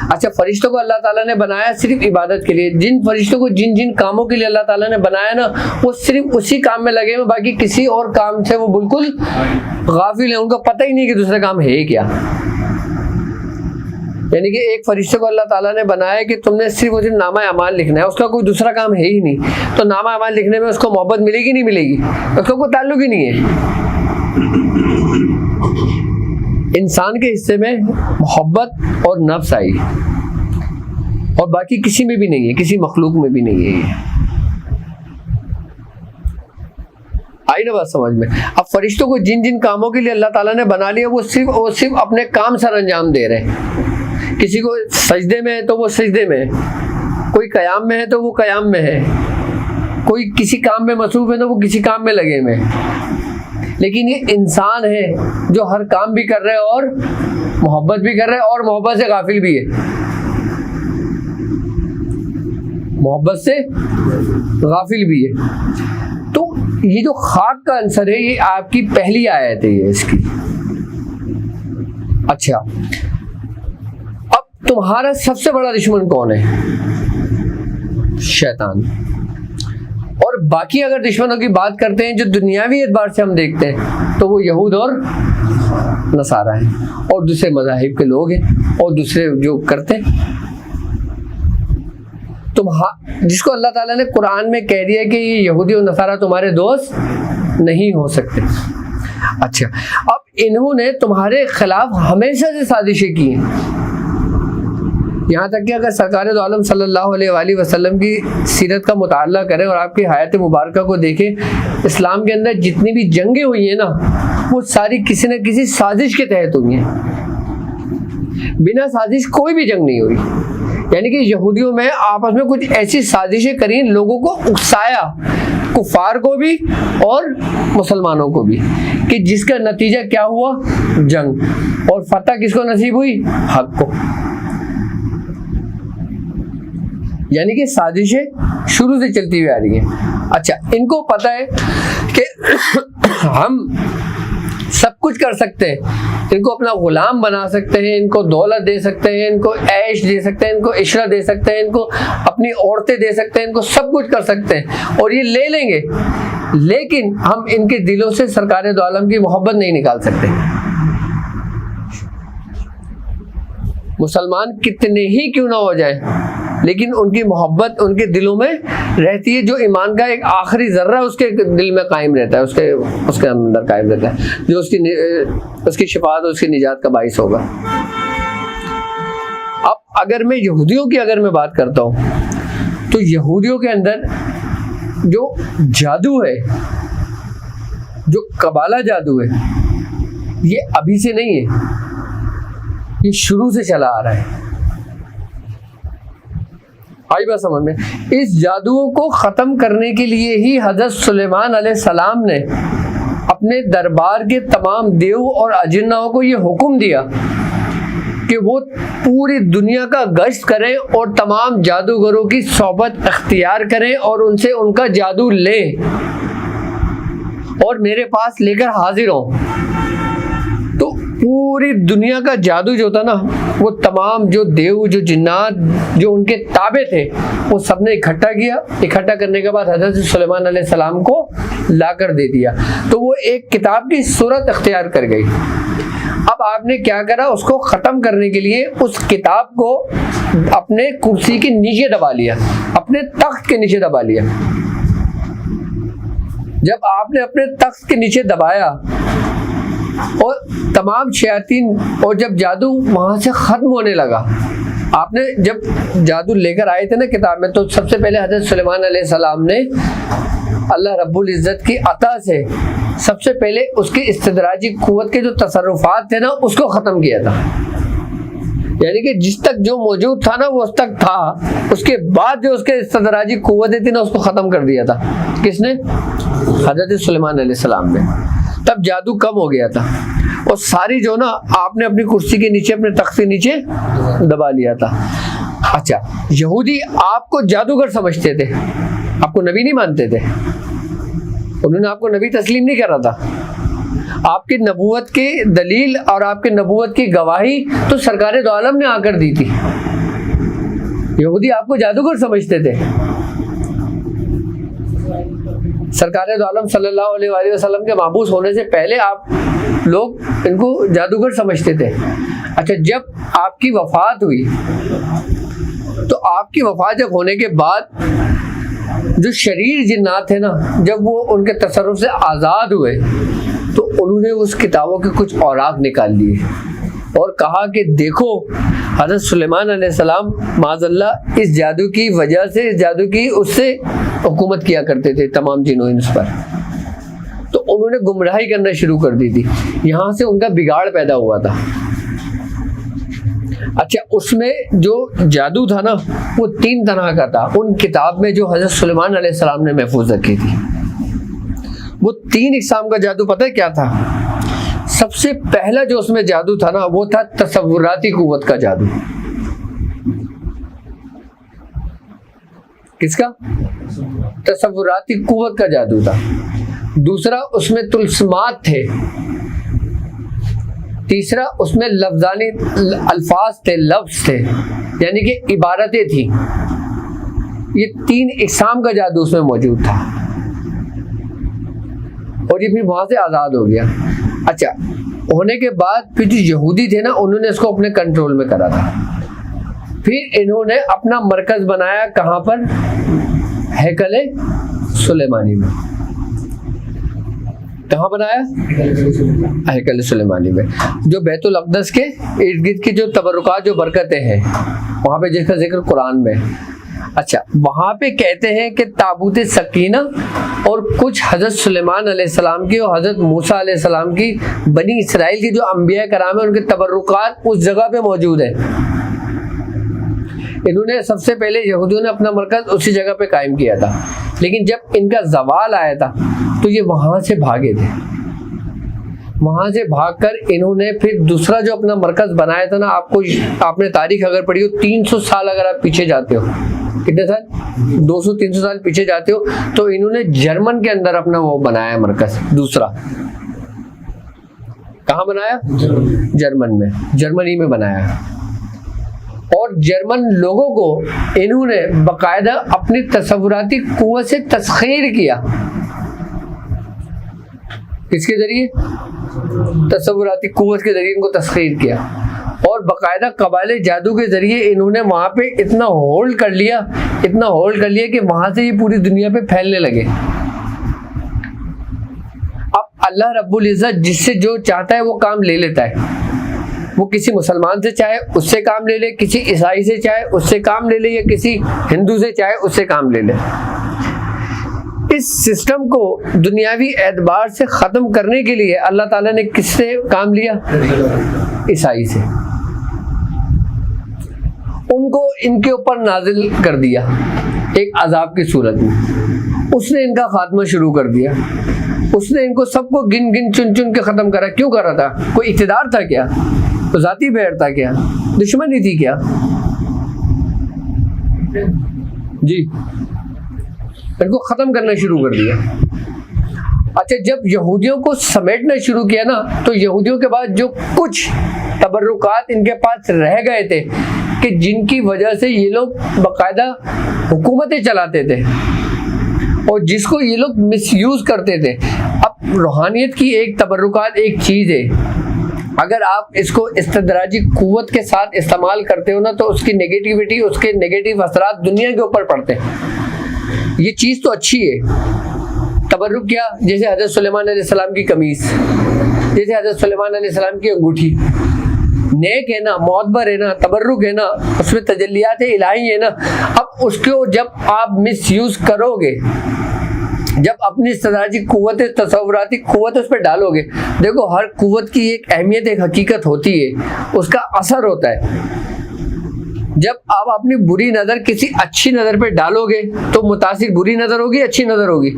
अच्छा, फरिश्तों को अल्लाह ताला ने बनाया सिर्फ इबादत के लिए। जिन फरिश्तों को जिन जिन कामों के लिए अल्लाह ताला ने बनाया ना, वो सिर्फ उसी काम में लगे हुए, बाकी किसी और काम से वो बिल्कुल गाफिल है। उनको पता ही नहीं कि दूसरा काम है क्या। यानी कि एक फरिश्ते को अल्लाह ताला ने बनाया कि तुमने सिर्फ और सिर्फ नामा अमाल लिखना है, उसका कोई दूसरा काम है ही नहीं। तो नामा अमाल लिखने में उसको मोहब्बत मिलेगी नहीं मिलेगी? उसका कोई ताल्लुक ही नहीं है। इंसान के हिस्से में मोहब्बत और नफ्स आई, और बाकी किसी में भी नहीं है, किसी मखलूक में भी नहीं है ये। आई ना बात समझ में? अब फरिश्तों को जिन जिन कामों के लिए अल्लाह ताला ने बना लिया वो सिर्फ अपने काम सर अंजाम दे रहे हैं। किसी को सजदे में है तो वो सजदे में है, कोई कयाम में है तो वो कयाम में है, कोई किसी काम में मसरूफ है तो वो किसी काम में लगे हुए हैं। लेकिन ये इंसान है जो हर काम भी कर रहे हैं और मोहब्बत भी कर रहे हैं और मोहब्बत से गाफिल भी है। मोहब्बत से गाफिल भी है। तो ये जो खाक का आंसर है, ये आपकी पहली आयत है ये इसकी। अच्छा, अब तुम्हारा सबसे बड़ा दुश्मन कौन है? शैतान। और बाकी अगर दुश्मनों की बात करते हैं जो दुनियावी एतबार से हम देखते हैं, तो वो यहूद और नसारा हैं, और दूसरे मज़ाहिब के लोग हैं, और दूसरे जो करते हैं। जिसको अल्लाह ताला ने कुरान में कह दिया कि ये यहूदी और नसारा तुम्हारे दोस्त नहीं हो सकते। अच्छा, अब इन्होंने तुम्हारे खिलाफ हमेशा से साजिशें की हैं। यहाँ तक कि अगर सरकार दो आलम सल्लल्लाहु अलैहि वसल्लम की सीरत का मुताला करें और आपकी हयात मुबारका को देखें, इस्लाम के अंदर जितनी भी जंगें हुई हैं ना, वो सारी किसी न किसी साजिश के तहत हुई हैं। बिना साजिश कोई भी जंग नहीं हुई। यानी कि यहूदियों में आपस में कुछ ऐसी साजिशें करी, लोगों को उकसाया, कुफार को भी और मुसलमानों को भी, कि जिसका नतीजा क्या हुआ? जंग। और फतह किसको नसीब हुई? हक को। यानी कि साजिशें शुरू से चलती हुई आ रही है। अच्छा, इनको पता है कि हम सब कुछ कर सकते हैं, इनको अपना गुलाम बना सकते हैं, इनको दौलत दे सकते हैं, इनको ऐश दे सकते हैं, इनको इशरा दे सकते हैं, इनको अपनी औरतें दे सकते हैं, इनको सब कुछ कर सकते हैं और ये ले लेंगे। लेकिन हम इनके दिलों से सरकार दो आलम की मोहब्बत नहीं निकाल सकते। मुसलमान कितने ही क्यों ना हो जाए, लेकिन उनकी मोहब्बत उनके दिलों में रहती है। जो ईमान का एक आखिरी जर्रा उसके दिल में कायम रहता है, उसके अंदर कायम रहता है, जो उसकी शिफात और उसकी निजात का बाइस होगा। अब अगर मैं यहूदियों की बात करता हूँ, तो यहूदियों के अंदर जो जादू है, जो कबाला जादू है, ये अभी से नहीं है, ये शुरू से चला आ रहा है। आई बात समझ में? इस जादुओं को खत्म करने के लिए ही हजरत सुलेमान अलैहिस्सलाम ने अपने दरबार के तमाम देव और अजिन्नाओं को ये हुक्म दिया कि वो पूरी दुनिया का गश्त करें और तमाम जादूगरों की सोबत अख्तियार करें और उनसे उनका जादू लें और मेरे पास लेकर हाजिर हों। तो पूरी दुनिया का जादू जो था ना, वो तमाम जो देव, जो जिन्नात, जो उनके ताबे थे, वो सबने इकट्ठा करने के बाद हजरत सुलेमान अलैहिस्सलाम को लाकर दे दिया। तो वो एक किताब की सूरत अख्तियार कर गई। अब आपने क्या करा, उसको खत्म करने के लिए उस किताब को अपने कुर्सी के नीचे दबा लिया, अपने तख्त के नीचे दबा लिया। जब आपने अपने तख्त के नीचे दबाया और तमाम शयातीन और जब जादू वहां से खत्म होने लगा, आपने जब जादू लेकर आए थे ना किताब में, तो सबसे पहले हजरत सुलेमान अलैहिस्सलाम ने अल्लाह रब्बुल इज़्ज़त की अता से सबसे पहले उसके इस्तिदराजी कुव्वत के जो तसर्रुफात थे ना, उसको ख़त्म किया था। यानी कि जिस तक जो मौजूद था ना वो उस तक था, उसके बाद जो उसके इस्तिदराजी कुव्वतें थी ना, उसको ख़त्म कर दिया था। किसने? हजरत सुलेमान अलैहिस्सलाम ने। तब जादू कम हो गया था और सारी जो ना आपने अपनी कुर्सी के नीचे, अपने तख्त के नीचे दबा लिया था। अच्छा, यहूदी आपको जादूगर समझते थे, आपको नबी नहीं मानते थे, उन्होंने आपको नबी तस्लीम नहीं करा था। आपकी नबूवत के दलील और आपके नबूवत की गवाही तो सरकारे दो आलम ने आकर दी थी। यहूदी आपको जादूगर समझते थे। सरकारे दो आलम सल्लल्लाहु अलैहि वसल्लम के महबूस होने से पहले आप लोग इनको जादूगर समझते थे। अच्छा, जब आपकी वफात हुई तो आपकी वफात जब होने के बाद जो शरीर जिन्नात थे ना, जब वो उनके तसर्रुफ से आज़ाद हुए तो उन्होंने उस किताबों के कुछ औराक निकाल लिए और कहा कि देखो, हज़रत सुलेमान अलैहिस्सलाम माज़अल्लाह इस जादू की वजह से, इस जादू की उससे हुकूमत किया करते थे तमाम जिन्नों इंस पर। तो उन्होंने गुमराही करना शुरू कर दी थी, यहाँ से उनका बिगाड़ पैदा हुआ था। अच्छा, उसमें जो जादू था ना वो 3 तरह का था उन किताब में जो हज़रत सुलेमान अलैहिस्सलाम ने महफूज रखी थी। वो 3 इक़साम का जादू पता है क्या था? सबसे पहला जो उसमें जादू था ना वो था तसव्वुराती कुव्वत का जादू। किसका? तसव्वुराती कुव्वत का जादू था। दूसरा उसमें तुलस्मात थे। तीसरा उसमें लफ्जानी अल्फाज थे, लफ्ज थे, यानी कि इबारतें थी। ये 3 इक़साम का जादू उसमें मौजूद था और ये भी वहां से आज़ाद हो गया। अच्छा, होने के बाद फिर जो यहूदी थे ना, उन्होंने इसको अपने कंट्रोल में करा था। फिर इन्होंने अपना मरकज बनाया, कहाँ पर? हैकल सुलेमानी में। कहाँ बनाया? हैकल सुलेमानी में, जो बैतुल अक़दस के इर्द गिर्द की जो तबरुकात, जो बरकतें हैं, वहाँ पे जिसका जिक्र कुरान में। अच्छा, वहाँ पे कहते हैं कि ताबूत सकीना और कुछ हज़रत सुलेमान अलैहिस्सलाम की और हज़रत मूसा अलैहिस्सलाम की, बनी इसराइल की जो अंबिया कराम है, उनके तबरुकात उस जगह पे मौजूद है। इन्होंने सबसे पहले यहूदियों ने अपना मरकज उसी जगह पे कायम किया था, लेकिन जब इनका जवाल आया था तो ये वहाँ से भागे थे। वहाँ से भागकर इन्होंने फिर दूसरा जो अपना मरकज बनाया था ना, आपने तारीख अगर पढ़ी हो, 300 साल अगर आप पीछे जाते हो, कितने साल? 200-300 साल पीछे जाते हो, तो इन्होंने जर्मन के अंदर अपना वो बनाया मरकज दूसरा। कहाँ बनाया? जर्मन में, जर्मनी में बनाया। और जर्मन लोगों को इन्होंने बाकायदा अपनी तसव्वुराती कुव्वत से तस्खीर किया। किसके जरिए? तसव्वुराती कुव्वत के जरिए इनको तस्खीर किया और बाकायदा कबाइले जादू के जरिए इन्होंने वहां पे इतना होल्ड कर लिया, इतना होल्ड कर लिया कि वहां से ये पूरी दुनिया पे फैलने लगे। अब अल्लाह रब्बुल इज़्ज़त जिससे जो चाहता है वो काम ले लेता है। वो किसी मुसलमान से चाहे उससे काम ले ले, किसी ईसाई से चाहे उससे काम ले ले, या किसी हिंदू से चाहे उससे काम ले ले। इस सिस्टम को दुनियावी एतबार से ख़त्म करने के लिए अल्लाह ताला ने किससे काम लिया? ईसाई से। उनको इनके ऊपर नाजिल कर दिया एक अजाब की सूरत में। उसने इनका खात्मा शुरू कर दिया। उसने इनको सबको गिन गिन चुन चुन के ख़त्म करा। क्यों करा था? कोई इक़्तिदार था क्या? तो ज़ाती बैर था क्या? दुश्मनी थी क्या? जी, इनको ख़त्म करना शुरू कर दिया। अच्छा, जब यहूदियों को समेटना शुरू किया ना, तो यहूदियों के बाद जो कुछ तबर्रुकात इनके पास रह गए थे कि जिनकी वजह से ये लोग बाकायदा हुकूमतें चलाते थे और जिसको ये लोग मिसयूज़ करते थे। अब रूहानियत की एक तबर्रुकात एक चीज़ है, अगर आप इसको इस्तदराजी कुव्वत के साथ इस्तेमाल करते हो ना, तो उसकी नेगेटिविटी, उसके नेगेटिव असरात दुनिया के ऊपर पड़ते हैं। ये चीज़ तो अच्छी है, तबर्रुक क्या, जैसे हज़रत सुलेमान अलैहिस्सलाम की कमीज़, जैसे हज़रत सुलेमान अलैहिस्सलाम की अंगूठी, नेक है ना, मोतबर है ना, तबर्रुक है ना, उसमें तजल्लियात इलाही है ना। अब उसको जब आप मिस यूज़ करोगे, जब अपनी इस्तदराजी कुव्वत, तसव्वुराती कुव्वत उस पर डालोगे, देखो हर कुव्वत की एक अहमियत, एक हकीकत होती है, उसका असर होता है। जब आप अपनी बुरी नज़र किसी अच्छी नज़र पे डालोगे तो मुतासिर बुरी नज़र होगी, अच्छी नज़र होगी,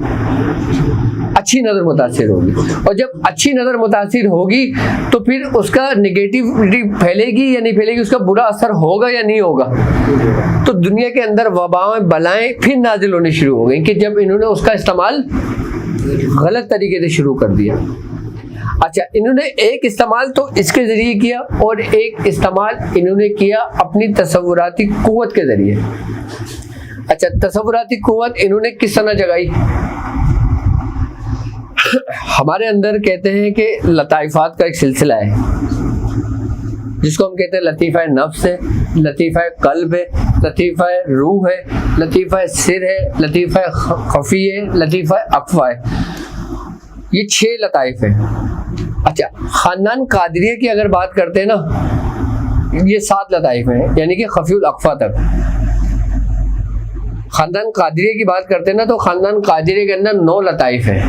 अच्छी नज़र मुतासिर होगी। और जब अच्छी नज़र मुतासिर होगी तो फिर उसका नेगेटिविटी फैलेगी या नहीं फैलेगी, उसका बुरा असर होगा या नहीं होगा। तो दुनिया के अंदर वबाएं, बलाएं फिर नाजिल होने शुरू हो गई कि जब इन्होंने उसका इस्तेमाल गलत तरीके से शुरू कर दिया। अच्छा, इन्होंने एक इस्तेमाल तो इसके ज़रिए किया और एक इस्तेमाल इन्होंने किया अपनी तसव्वुराती कुव्वत के ज़रिए। अच्छा, तसव्वुराती कुव्वत इन्होंने किस तरह जगाई? हमारे अंदर कहते हैं कि लताइफात का एक सिलसिला है, जिसको हम कहते हैं लतीफ़ा नफ्स है, लतीफ़ा कल्ब है, लतीफ़ा रूह है, लतीफ़ा सिर है, लतीफ़ा खफी है, लतीफ़ा अक्फा है। ये 6 लताइफ हैं। अच्छा, खानदान कादरिया की अगर बात करते हैं ना, ये 7 लताइफ हैं, यानी कि खफीउल अक्फा तक। खानदान कादरिया की बात करते हैं ना, तो खानदान कादरिया के अंदर 9 लताइफ हैं,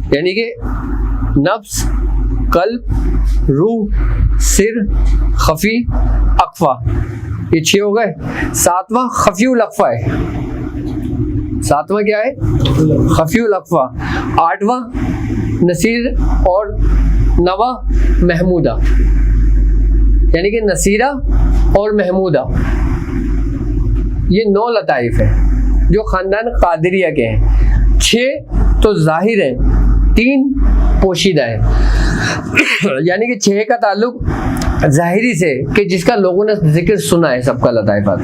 यानी कि नफ्स, कल्ब, रूह, सिर, खफी, अक्फा, ये 6 हो गए। 7वां खफीउल अक्फा है। 7वां क्या है? खफीउल अक्फा। 8वां नसीर और 9वां महमूदा, यानी कि नसीरा और महमूदा। ये 9 लताइफ है जो खानदान कादरिया के हैं। 6 तो जाहिर है, 3 पोशीदा है। यानी कि 6 का ताल्लुक जाहिरी से कि जिसका लोगों ने जिक्र सुना है सबका लताइफात,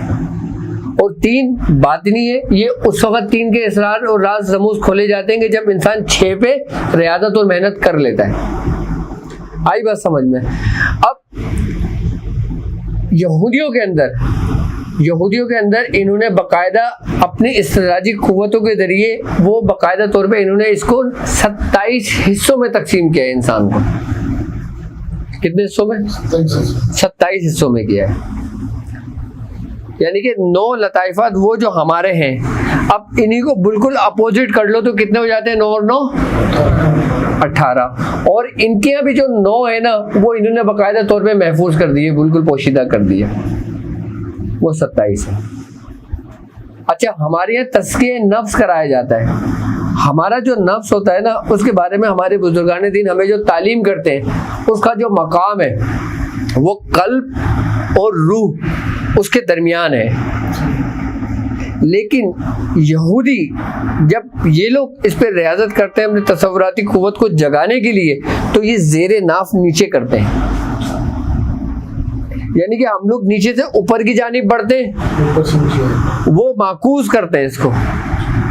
और 3 बातिनी है। ये उस वक्त 3 के इसरार और राज रमूज खोले जाते हैं कि जब इंसान 6 पे रियादत और मेहनत कर लेता है। आई बात समझ में? अब यहूदियों के अंदर इन्होंने बाकायदा अपनी इस्तदराजी कुव्वतों के जरिए वो बाकायदा तौर पे इन्होंने इसको 27 हिस्सों में तकसीम किया है इंसान को। कितने हिस्सों में? 27 हिस्सों में किया है। यानी कि 9 लताइफात वो जो हमारे हैं, अब इन्हीं को बिल्कुल अपोजिट कर लो तो कितने हो जाते हैं? 9 और 9 18। और इनके यहाँ भी जो 9 है ना, वो इन्होंने बाकायदा तौर पे महफूज कर दिए, बिल्कुल पोशीदा कर दिए, वो 27 है। अच्छा, हमारे यहाँ तज़किया नफ्स कराया जाता है। हमारा जो नफ्स होता है ना, उसके बारे में हमारे बुजुर्गान दीन हमें जो तालीम करते हैं, उसका जो मकाम है वो कल्ब और रूह उसके दरमियान है। लेकिन यहूदी जब ये लोग इस पर रियाजत करते हैं अपनी तसव्वुराती कुव्वत को जगाने के लिए, तो ये ज़ेरे नाफ नीचे करते हैं। यानी कि हम लोग नीचे से ऊपर की जानिब बढ़ते हैं, वो माकूस करते हैं, इसको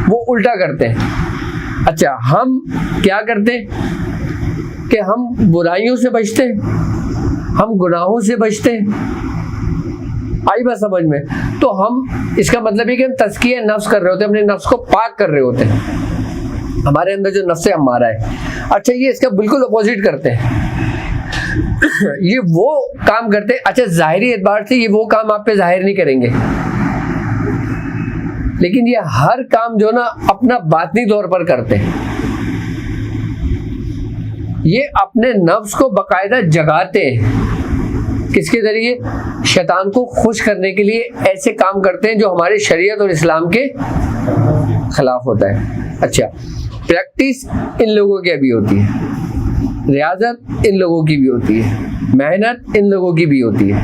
वो उल्टा करते हैं। अच्छा, हम क्या करते हैं कि हम बुराइयों से बचते हैं, हम गुनाहों से बचते हैं। आई बात समझ में? तो हम, इसका मतलब है कि हम तज़किया नफ्स कर रहे होते हैं, अपने नफ्स को पाक कर रहे होते हैं। हमारे अंदर जो नफ्स हमारा है, अच्छा, ये इसका बिल्कुल अपोजिट करते हैं। ये वो काम करते हैं, अच्छा, जाहिरी एतबार से ये वो काम आप पे जाहिर नहीं करेंगे, लेकिन ये हर काम जो ना अपना बातनी तौर पर करते हैं। ये अपने नफ्स को बाकायदा जगाते हैं। किसके जरिए? शैतान को खुश करने के लिए ऐसे काम करते हैं जो हमारे शरीयत और इस्लाम के खिलाफ होता है। अच्छा, प्रैक्टिस इन लोगों की भी होती है, रियाजत इन लोगों की भी होती है, मेहनत इन लोगों की भी होती है।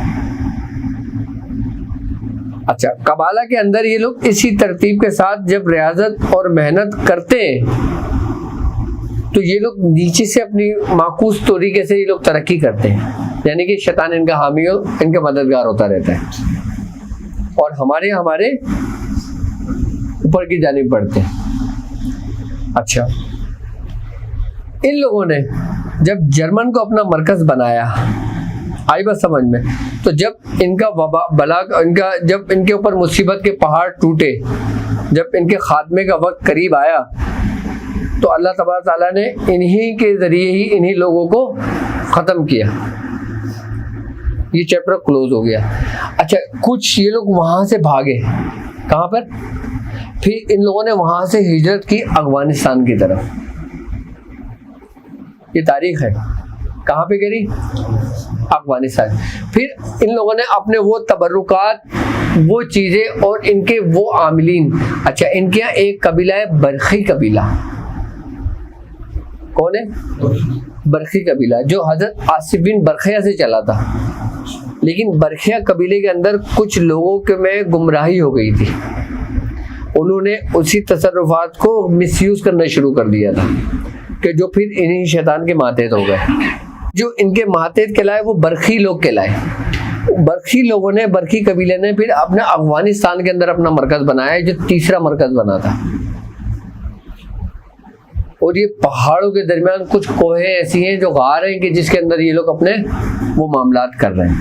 अच्छा, कबाला के अंदर ये लोग इसी तरतीब के साथ जब रियाजत और मेहनत करते हैं तो ये लोग नीचे से अपनी माकूस तरीके से ये लोग तरक्की करते हैं। यानी कि शैतान इनका हामी हो, इनका मददगार होता रहता है और हमारे ऊपर की जानिब बढ़ते हैं। अच्छा, इन लोगों ने जब जर्मन को अपना मरकज बनाया, आई बात समझ में, तो जब इनका जब इनके ऊपर मुसीबत के पहाड़ टूटे, जब इनके खात्मे का वक्त करीब आया, तो अल्लाह तबारक ताला ने इन्हीं के ज़रिए ही इन्हीं लोगों को ख़त्म किया। ये चैप्टर क्लोज हो गया। अच्छा, कुछ ये लोग वहाँ से भागे, कहाँ पर? फिर इन लोगों ने वहाँ से हिजरत की अफगानिस्तान की तरफ। ये तारीख है, कहाँ पे करी? अफगानिस्तान। फिर इन लोगों ने अपने वो तबर्रुकात, वो चीज़ें और इनके वो आमिलीन, अच्छा इनके यहाँ एक कबीला है बरखी कबीला। कौन है? बरखी कबीला, जो हजरत आसिफ बिन बरखिया से चला था। लेकिन बरखिया कबीले के अंदर कुछ लोगों के में गुमराही हो गई थी, उन्होंने उसी तसर्रुफात को मिसयूज करना शुरू कर दिया था, कि जो फिर इन्हीं शैतान के मातेहत हो गए। जो इनके मातेहत कहलाए वो बरखी लोग कहलाए। बरखी लोगों ने, बरखी कबीले ने फिर अपने अफगानिस्तान के अंदर अपना मरकज बनाया, जो तीसरा मरकज बना था। और ये पहाड़ों के दरमियान कुछ कोहें ऐसी हैं जो गार हैं कि जिसके अंदर ये लोग अपने वो मामलात कर रहे हैं,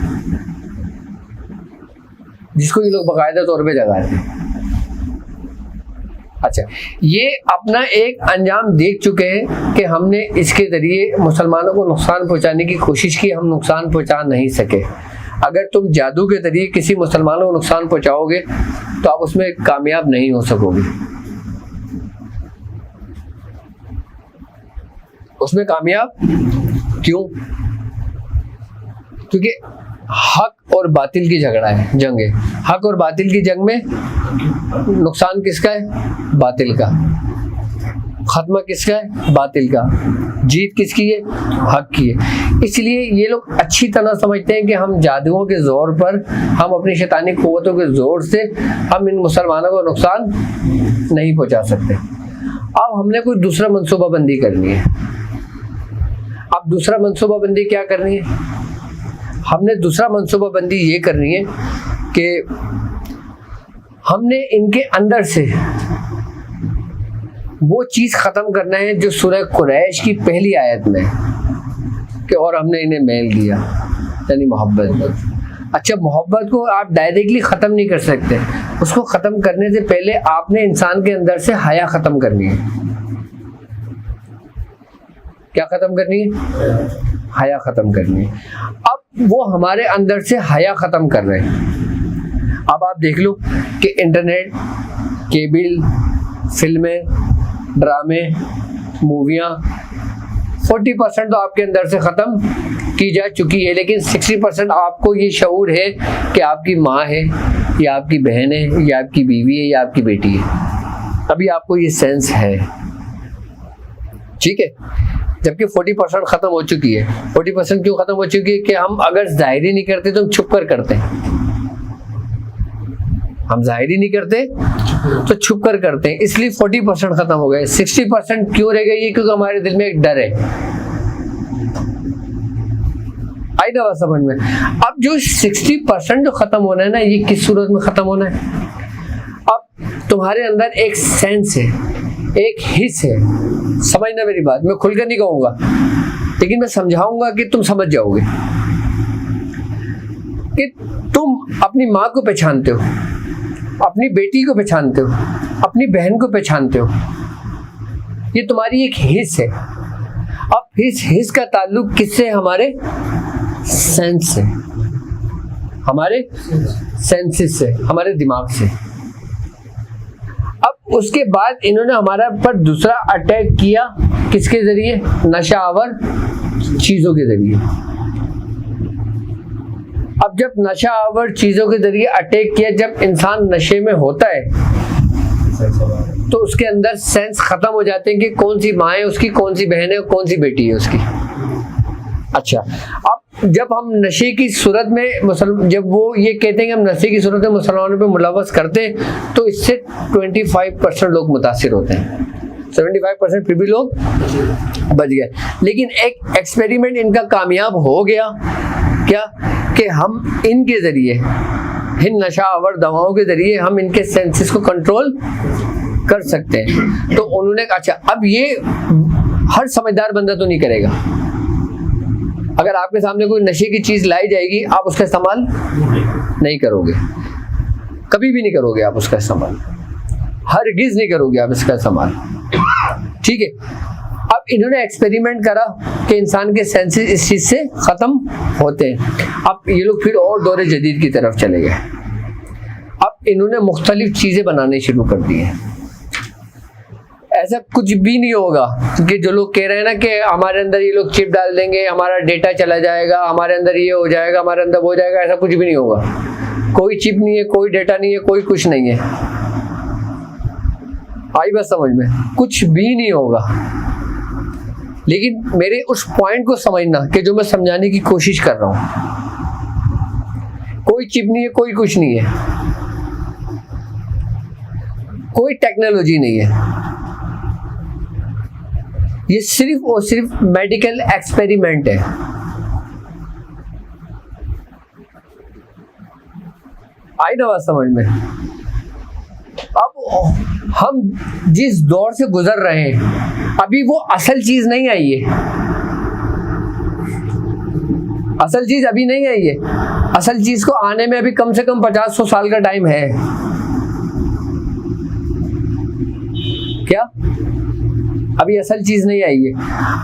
जिसको ये लोग बाकायदा तौर पे जगाते हैं। अच्छा, ये अपना एक अंजाम देख चुके हैं कि हमने इसके ज़रिए मुसलमानों को नुकसान पहुंचाने की कोशिश की, हम नुकसान पहुंचा नहीं सके। अगर तुम जादू के ज़रिए किसी मुसलमानों को नुकसान पहुंचाओगे तो आप उसमें कामयाब नहीं हो सकोगे। उसमें कामयाब क्यों? क्योंकि हक और बातिल की झगड़ा है, जंग है। हक और बातिल की जंग में नुकसान किसका है? बातिल का। खत्मा किसका है? बातिल का। जीत किसकी है? हक की है। इसलिए ये लोग अच्छी तरह समझते हैं कि हम जादुओं के जोर पर, हम अपनी शैतानी कुव्वतों के जोर से हम इन मुसलमानों को नुकसान नहीं पहुंचा सकते। अब हमने कोई दूसरा मंसूबाबंदी करनी है। अब दूसरा मंसूबाबंदी क्या करनी है? हमने दूसरा मंसूबाबंदी ये करनी है कि हमने इनके अंदर से वो चीज़ ख़त्म करना है जो सूरह कुरैश की पहली आयत में कि और हमने इन्हें मेल दिया, यानी मोहब्बत। अच्छा, मोहब्बत को आप डायरेक्टली ख़त्म नहीं कर सकते। उसको ख़त्म करने से पहले आपने इंसान के अंदर से हया ख़त्म करनी है। क्या ख़त्म करनी है? हया ख़त्म करनी है। अब वो हमारे अंदर से हया ख़त्म कर रहे हैं। अब आप देख लो कि इंटरनेट, केबल, फिल्में, ड्रामे, मूवियाँ 40% तो आपके अंदर से ख़त्म की जा चुकी है, लेकिन 60% आपको ये शऊर है कि आपकी माँ है या आपकी बहन है या आपकी बीवी है या आपकी बेटी है। अभी आपको ये सेंस है, ठीक है। जबकि 40% ख़त्म हो चुकी है। 40% क्यों ख़त्म हो चुकी है? कि हम अगर ज़ाहिरी नहीं करते तो हम छुप कर करते हैं। हम ज़ाहिरी नहीं करते तो छुप कर करते हैं, इसलिए 40% ख़त्म हो गए। 60% क्यों रह गई? क्योंकि हमारे दिल में एक डर है। आई ना बात समझ में? अब जो 60% जो ख़त्म होना है ना, ये किस सूरत में ख़त्म होना है? अब तुम्हारे अंदर एक सेंस है, एक हिस्स है। समझना मेरी बात, मैं खुलकर नहीं कहूँगा, लेकिन मैं समझाऊंगा कि तुम समझ जाओगे कि तुम अपनी माँ को पहचानते हो, अपनी बेटी को पहचानते हो, अपनी बहन को पहचानते हो। ये तुम्हारी एक हिस्स है। अब इस हिस्स का ताल्लुक किससे? हमारे सेंस से, हमारे सेंसेस से, हमारे दिमाग से। अब उसके बाद इन्होंने हमारा पर दूसरा अटैक किया, किसके जरिए? नशा आवर चीजों के जरिए। अब जब नशा आवर चीजों के जरिए अटैक किया, जब इंसान नशे में होता है तो उसके अंदर सेंस खत्म हो जाते हैं कि कौन सी माँ है उसकी, कौन सी बहन है, कौन सी बेटी है उसकी। अच्छा, अब जब हम नशे की सूरत में जब वो ये कहते हैं कि हम नशे की सूरत में मुसलमानों पे मुलव्वस करते हैं, तो इससे 25% लोग मुतासिर होते हैं। 75% फिर भी लोग बच गए। लेकिन एक एक्सपेरिमेंट इनका कामयाब हो गया, क्या? कि हम इनके ज़रिए, इन नशा आवर दवाओं के ज़रिए हम इनके सेंसेस को कंट्रोल कर सकते हैं। तो उन्होंने कहा अच्छा, अब ये हर समझदार बंदा तो नहीं करेगा। अगर आपके सामने कोई नशे की चीज लाई जाएगी, आप उसका इस्तेमाल नहीं करोगे, कभी भी नहीं करोगे आप उसका इस्तेमाल, हरगिज नहीं करोगे आप इसका इस्तेमाल, ठीक है। अब इन्होंने एक्सपेरिमेंट करा कि इंसान के सेंसेस इस चीज से खत्म होते हैं। अब ये लोग फिर और दौरे जदीद की तरफ चले गए। अब इन्होंने मुख्तलिफ चीजें बनाने शुरू कर दी हैं। ऐसा कुछ भी नहीं होगा कि जो लोग कह रहे हैं ना कि हमारे अंदर ये लोग चिप डाल देंगे, हमारा डेटा चला जाएगा, हमारे अंदर ये हो जाएगा, हमारे अंदर वो हो जाएगा, ऐसा कुछ भी नहीं होगा। कोई चिप नहीं है, कोई डेटा नहीं है, कोई कुछ नहीं है। आई बात समझ में? कुछ भी नहीं होगा। लेकिन मेरे उस पॉइंट को समझना कि जो मैं समझाने की कोशिश कर रहा हूं, कोई चिप नहीं है, कोई कुछ नहीं है, कोई टेक्नोलॉजी नहीं है। ये सिर्फ और सिर्फ मेडिकल एक्सपेरिमेंट है। आई ना बात समझ में? अब हम जिस दौर से गुजर रहे हैं, अभी वो असल चीज नहीं आई है। असल चीज अभी नहीं आई है। असल चीज को आने में अभी कम से कम 50-100 साल का टाइम है। क्या? अभी असल चीज नहीं आई है,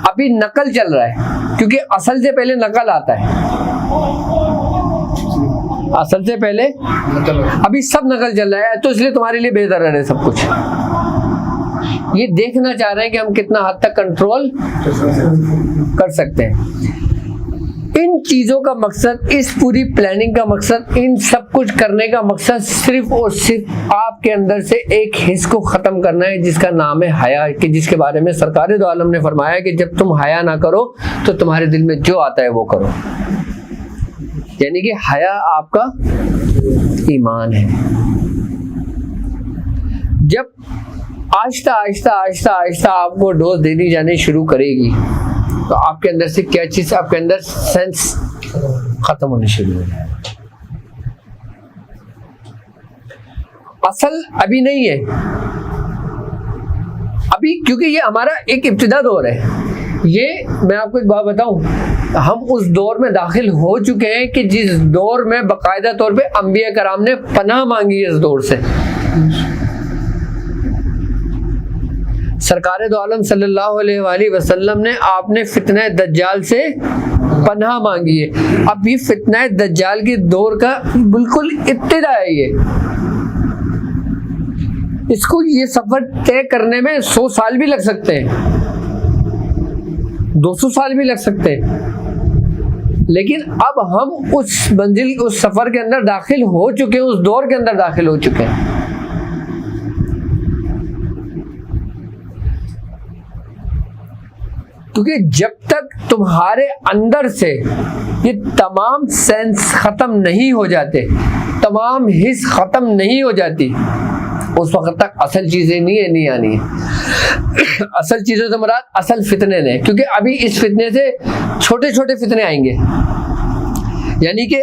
अभी नकल चल रहा है, क्योंकि असल से पहले नकल आता है। असल से पहले अभी सब नकल चल रहा है, तो इसलिए तुम्हारे लिए बेहतर है सब कुछ। ये देखना चाह रहे हैं कि हम कितना हद तक कंट्रोल कर सकते हैं। इन चीजों का मकसद, इस पूरी प्लानिंग का मकसद, इन सब कुछ करने का मकसद सिर्फ और सिर्फ आपके अंदर से एक हिस्स को खत्म करना है, जिसका नाम है हया, कि जिसके बारे में सरकार दो आलम ने फरमाया कि जब तुम हया ना करो तो तुम्हारे दिल में जो आता है वो करो। यानी कि हया आपका ईमान है। जब आहिस्ता आहिस्ता आहिस्ता आहिस्ता आपको डोज देनी जानी शुरू करेगी, तो आपके अंदर से क्या चीज, आपके अंदर सेंस खत्म होने शुरू हो जाएगा। असल अभी नहीं है, अभी क्योंकि ये हमारा एक इब्तिदा दौर है। ये मैं आपको एक बात बताऊं, हम उस दौर में दाखिल हो चुके हैं कि जिस दौर में बाकायदा तौर पे अंबिया कराम ने पनाह मांगी है। इस दौर से सरकार दो आलम सल्लल्लाहु अलैहि वसल्लम ने, आपने फितना दज्जाल से पनाह मांगी है। अब ये फितना दज्जाल के दौर का बिल्कुल इब्तिदा है। इसको ये सफर तय करने में 100 साल भी लग सकते हैं, 200 साल भी लग सकते हैं, लेकिन अब हम उस मंजिल, उस सफर के अंदर दाखिल हो चुके हैं, उस दौर के अंदर दाखिल हो चुके हैं। क्योंकि जब तक तुम्हारे अंदर से ये तमाम सेंस खत्म नहीं हो जाते, तमाम हिस्स खत्म नहीं हो जाती, उस वक्त तक असल चीजें नहीं आनी है। असल चीजों से मुराद असल फितने ने, क्योंकि अभी इस फितने से छोटे छोटे फितने आएंगे, यानी कि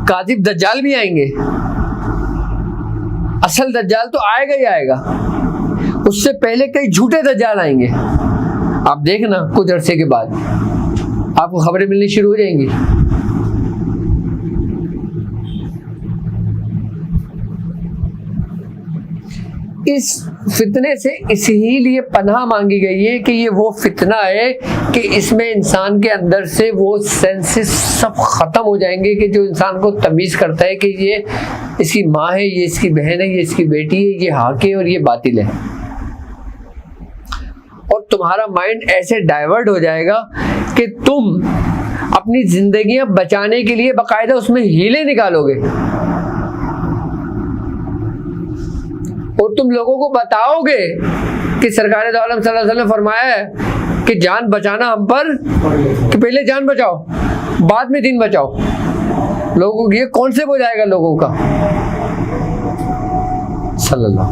काज़िब दज्जाल भी आएंगे। असल दज्जाल तो आएगा ही आएगा, उससे पहले कई झूठे दज्जाल आएंगे। आप देखना कुछ अरसे के बाद आपको खबरें मिलनी शुरू हो जाएंगी। इस फितने से इसीलिए पनाह मांगी गई है कि ये वो फितना है कि इसमें इंसान के अंदर से वो सेंसेस सब खत्म हो जाएंगे, कि जो इंसान को तमीज़ करता है कि ये इसकी माँ है, ये इसकी बहन है, ये इसकी बेटी है, ये हक है और ये बातिल है। और तुम्हारा माइंड ऐसे डाइवर्ट हो जाएगा कि तुम अपनी जिंदगियां बचाने के लिए बाकायदा उसमें हीले निकालोगे और तुम लोगों को बताओगे कि सरकार दो आलम सल्लल्लाहु अलैहि वसल्लम ने फरमाया है कि जान बचाना हम पर, कि पहले जान बचाओ बाद में दिन बचाओ। लोगों को ये कॉन्सेप्ट हो जाएगा लोगों का। सल्लल्लाहु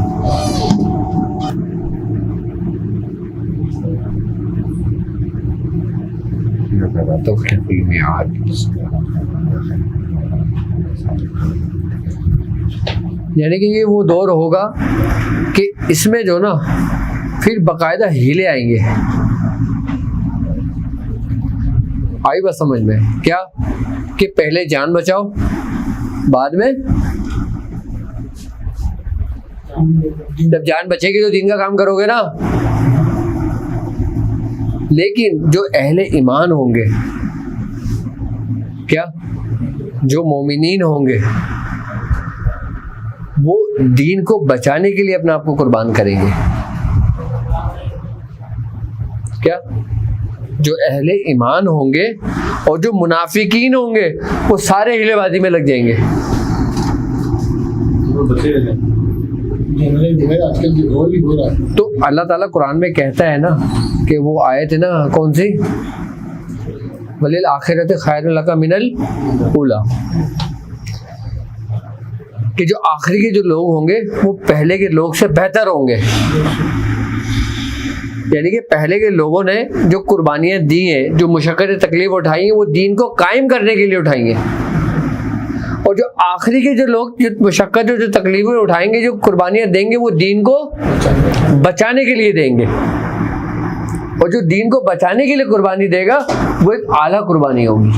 तो यानी कि ये वो दौर होगा कि इसमें जो ना फिर बाकायदा हीले आएंगे। आई बात समझ में? क्या कि पहले जान बचाओ, बाद में जब जान बचेगी तो दीन का काम करोगे ना। लेकिन जो अहले ईमान होंगे, क्या जो मोमिनीन होंगे, वो दीन को बचाने के लिए अपने आप को कुर्बान करेंगे। क्या जो अहले ईमान होंगे और जो मुनाफिकीन होंगे वो सारे हिलेबाजी में लग जाएंगे। तो अल्लाह ताला कुरान में कहता है ना कि वो आयत है ना, कौन सी, वलिल आखिरत खैरुल लका मिनल ऊला, कि जो आखिरी के जो लोग होंगे वो पहले के लोग से बेहतर होंगे। यानी कि पहले के लोगों ने जो कुर्बानियाँ दी हैं, जो मुशक्क़त तकलीफ उठाई हैं, वो दीन को कायम करने के लिए उठाएंगे। और जो आखिरी के जो लोग जो मुशक्क़त जो तकलीफें उठाएंगे, जो कुर्बानियाँ देंगे, वो दीन को बचाने के लिए देंगे। और जो दीन को बचाने के लिए कुर्बानी देगा वो एक आला कुर्बानी होगी।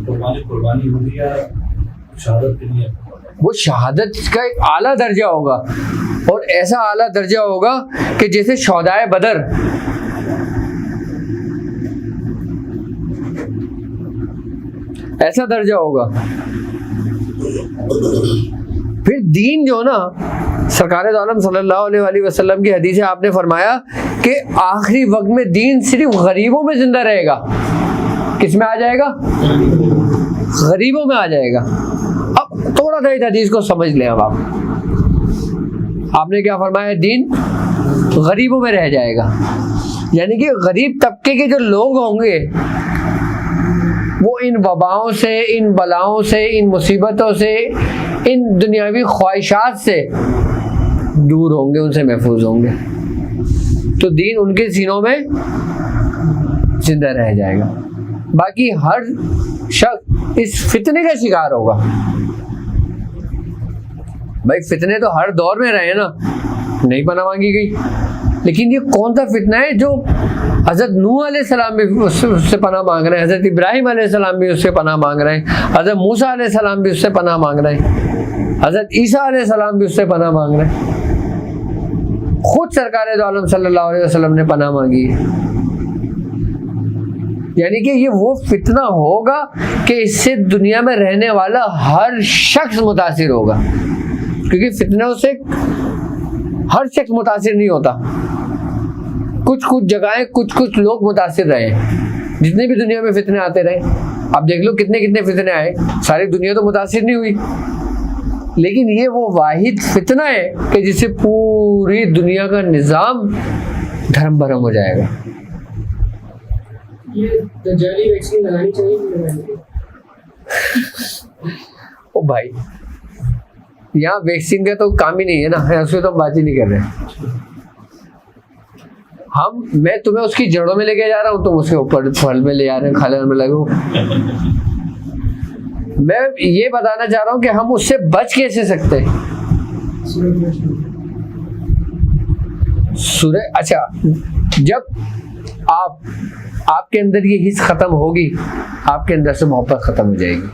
कुर्बानी होगी या शहादत के लिए? वो शहादत का एक आला दर्जा होगा, और ऐसा आला दर्जा होगा कि जैसे शौदाए बदर, ऐसा दर्जा होगा। फिर दीन जो ना, सरकार दो आलम सल्लल्लाहु अलैहि वसल्लम की हदीस है, आपने फरमाया कि आखिरी वक्त में दीन सिर्फ गरीबों में जिंदा रहेगा। किस में आ जाएगा? गरीबों में आ जाएगा। अब थोड़ा सा इस हदीस को समझ लें। अब आपने क्या फरमाया? दीन गरीबों में रह जाएगा। यानी कि गरीब तबके के जो लोग होंगे वो इन वबाओं से, इन बलाओं से, इन मुसीबतों से, इन दुनियावी ख्वाहिशात से दूर होंगे, उनसे महफूज होंगे। तो दीन उनके सीनों में जिंदा रह जाएगा। बाकी हर शख्स इस फितने का शिकार होगा। भाई फितने तो हर दौर में रहे ना, नहीं पनाह मांगी गई। लेकिन ये कौन सा फितना है जो हज़रत नूह अलैहिस्सलाम भी उससे पनाह मांग रहे हैं, हज़रत इब्राहिम अलैहिस्सलाम भी उससे पनाह मांग रहे हैं, हज़रत मूसा अलैहिस्सलाम भी उससे पनाह मांग रहे हैं, हज़रत ईसा अलैहिस्सलाम भी उससे पनाह मांग रहे हैं। खुद सरकार दो आलम सल्लल्लाहु अलैहि वसल्लम ने पनाह मांगी है। यानी कि ये वो फितना होगा कि इससे दुनिया में रहने वाला हर शख्स मुतासिर होगा, क्योंकि फितनों से हर शख्स मुतासिर नहीं होता। कुछ कुछ जगहें, कुछ कुछ लोग मुतासिर रहे। जितने भी दुनिया में फितने आते रहे, आप देख लो कितने कितने फितने आए, सारी दुनिया तो मुतासिर नहीं हुई। लेकिन ये वो वाहिद फितना है कि जिससे पूरी दुनिया का निज़ाम धर्म भरम हो जाएगा। ये दज्जाली वैक्सीन लगानी चाहिए। ओ भाई, यहाँ वैक्सीन का तो काम ही नहीं है ना, उसमें तो हम बात ही नहीं कर रहे। मैं तुम्हें उसकी जड़ों में लेके जा रहा हूँ, तुम उसके ऊपर फल में ले जा रहे हैं, खाने में लगो। मैं ये बताना चाह रहा हूँ कि हम उससे बच कैसे सकते हैं। अच्छा, जब आपके अंदर ये हिस्स खत्म होगी, आपके अंदर से मोहब्बत खत्म हो जाएगी,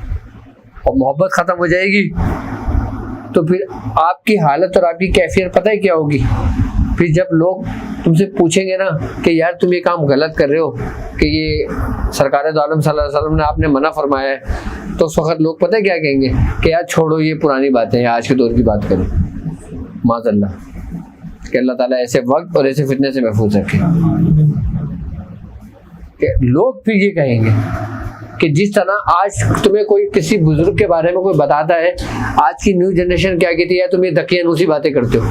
और मोहब्बत खत्म हो जाएगी तो फिर आपकी हालत और आपकी कैफियत पता है क्या होगी? फिर जब लोग तुमसे पूछेंगे ना कि यार तुम ये काम गलत कर रहे हो, कि ये सरकार दो आलम सल्लल्लाहु अलैहि वसल्लम ने आपने मना फरमाया है, तो उस वक्त लोग पता है क्या कहेंगे कि यार छोड़ो ये पुरानी बातें हैं, आज के दौर की बात करें। माज़अल्लाह, कि अल्लाह ताला ऐसे वक्त और ऐसे फितने से महफूज रखे। लोग फिर ये कहेंगे कि जिस तरह आज तुम्हें कोई किसी बुजुर्ग के बारे में कोई बताता है, आज की न्यू जनरेशन क्या कहती है, तुम ये दकियानूसी बातें करते हो।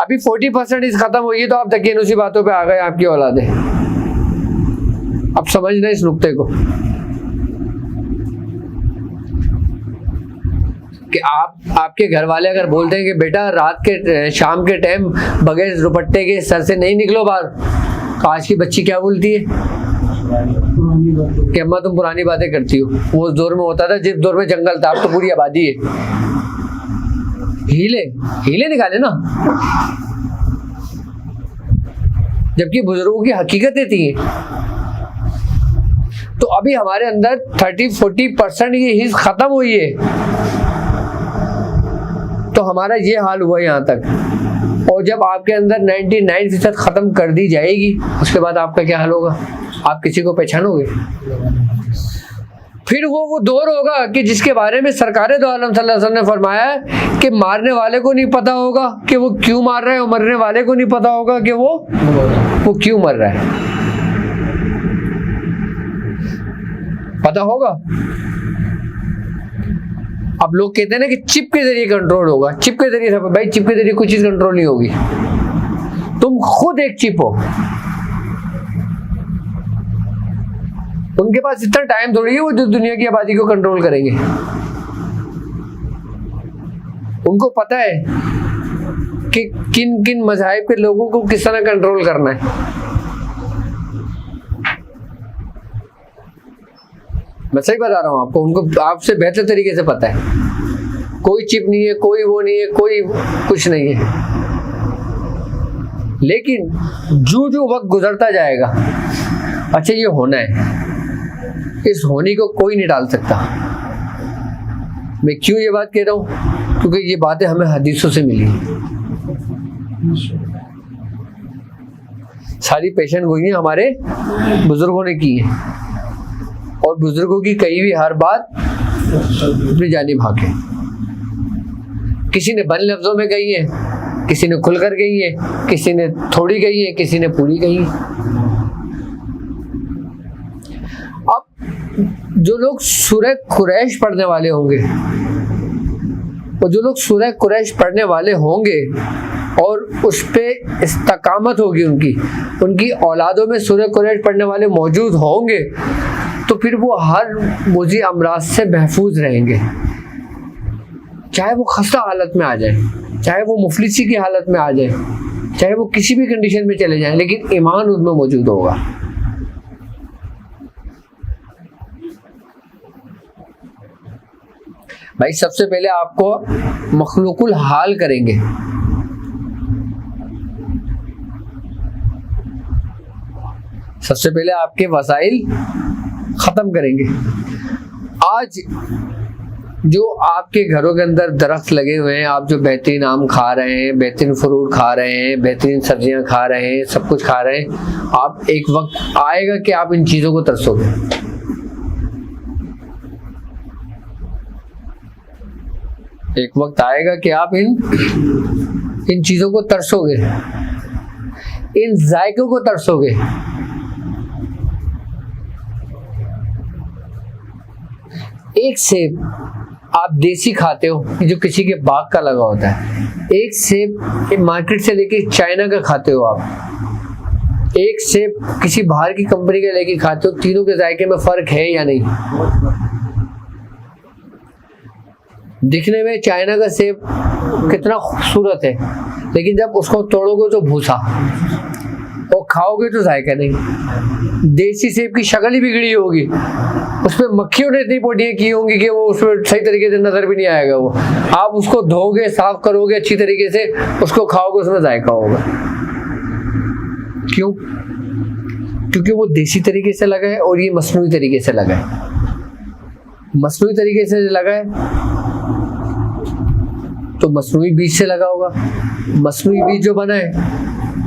अभी 40% खत्म हुई तो आप दकियानूसी बातों पे आ गए, आपकी औलादे। अब समझना इस नुक्ते को कि आपके घर वाले अगर बोलते हैं कि बेटा रात के शाम के टाइम बगैर दुपट्टे के सर से नहीं निकलो बाहर, तो आज की बच्ची क्या बोलती है कि अम्मा तुम पुरानी बातें करती हो। वो उस दौर में होता था जिस दौर में जंगल था, अब तो पूरी आबादी है। हीले हीले निकाले ना, जबकि बुजुर्गों की हकीकतें थी। तो अभी हमारे अंदर 30-40% ये हिस्स खत्म हुई है, तो हमारा ये हाल हुआ यहाँ तक। और जब आपके अंदर 99% खत्म कर दी जाएगी, उसके बाद आपका क्या हाल होगा? आप किसी को पहचानोगे? फिर वो दौर होगा कि जिसके बारे में सरकारे दो आलम सल्लल्लाहु अलैहि वसल्लम ने फरमाया है कि मारने वाले को नहीं पता होगा कि वो क्यों मार रहा है, और मरने वाले को नहीं पता होगा कि वो क्यों मर रहा है। पता होगा? अब लोग कहते हैं ना कि चिप के जरिए कंट्रोल होगा। चिप के जरिए सब, भाई चिप के जरिए कोई चीज कंट्रोल नहीं होगी। तुम खुद एक चिप हो। उनके पास इतना टाइम थोड़ी है वो जो दुनिया की आबादी को कंट्रोल करेंगे। उनको पता है कि किन किन मज़ाहिब के लोगों को किस तरह कंट्रोल करना है। मैं सही बता रहा हूं आपको, उनको आपसे बेहतर तरीके से पता है। कोई चिप नहीं है, कोई वो नहीं है, कोई कुछ नहीं है। लेकिन जो वक्त गुजरता जाएगा, अच्छा ये होना है, इस होने को कोई नहीं डाल सकता। मैं क्यों ये बात कह रहा हूं? क्योंकि ये बातें हमें हदीसों से मिली। सारी पेशेंट गोइयां हमारे बुजुर्गों ने की है, और बुजुर्गों की कही हुई हर बात अपनी जानिब हक है। किसी ने बंद लफ्जों में कही है, किसी ने खुलकर कही है, किसी ने थोड़ी कही है, किसी ने पूरी कही है। जो लोग सूरह कुरैश पढ़ने वाले होंगे, और जो लोग सूरह कुरैश पढ़ने वाले होंगे और उस पे इस्तकामत होगी, उनकी औलादों में सूरह कुरैश पढ़ने वाले मौजूद होंगे, तो फिर वो हर मुज़ी अमराज से महफूज रहेंगे। चाहे वो खस्ता हालत में आ जाए, चाहे वो मुफलिसी की हालत में आ जाए, चाहे वो किसी भी कंडीशन में चले जाएं, लेकिन ईमान उनमें मौजूद होगा। भाई सबसे पहले आपको मखलूकुल हाल करेंगे। सबसे पहले आपके वसाइल खत्म करेंगे। आज जो आपके घरों के अंदर दरख्त लगे हुए हैं, आप जो बेहतरीन आम खा रहे हैं, बेहतरीन फ्रूट खा रहे हैं, बेहतरीन सब्जियां खा रहे हैं, सब कुछ खा रहे हैं, आप एक वक्त आएगा कि आप इन चीजों को तरसोगे। एक वक्त आएगा कि आप इन चीजों को तरसोगे, इन जायकों को तरसोगे। एक सेब आप देसी खाते हो जो किसी के बाग का लगा होता है, एक सेब मार्केट से लेके चाइना का खाते हो आप, एक सेब किसी बाहर की कंपनी का लेके खाते हो, तीनों के जायके में फर्क है या नहीं? दिखने में चाइना का सेब कितना खूबसूरत है, लेकिन जब उसको तोड़ोगे तो भूसा, और खाओगे तो जायका नहीं। देसी सेब की शक्ल ही बिगड़ी होगी, उसमें मक्खियों ने इतनी पोटियां की होंगी कि वो उसमें सही तरीके से नजर भी नहीं आएगा। वो आप उसको धोगे, साफ करोगे अच्छी तरीके से, उसको खाओगे, उसमें जायका होगा। क्यों? क्योंकि वो देसी तरीके से लगा है और ये मसनूई तरीके से लगा है। मसनूई तरीके से लगा है तो मसनूई बीज से लगा होगा। मसनूई बीज जो बना है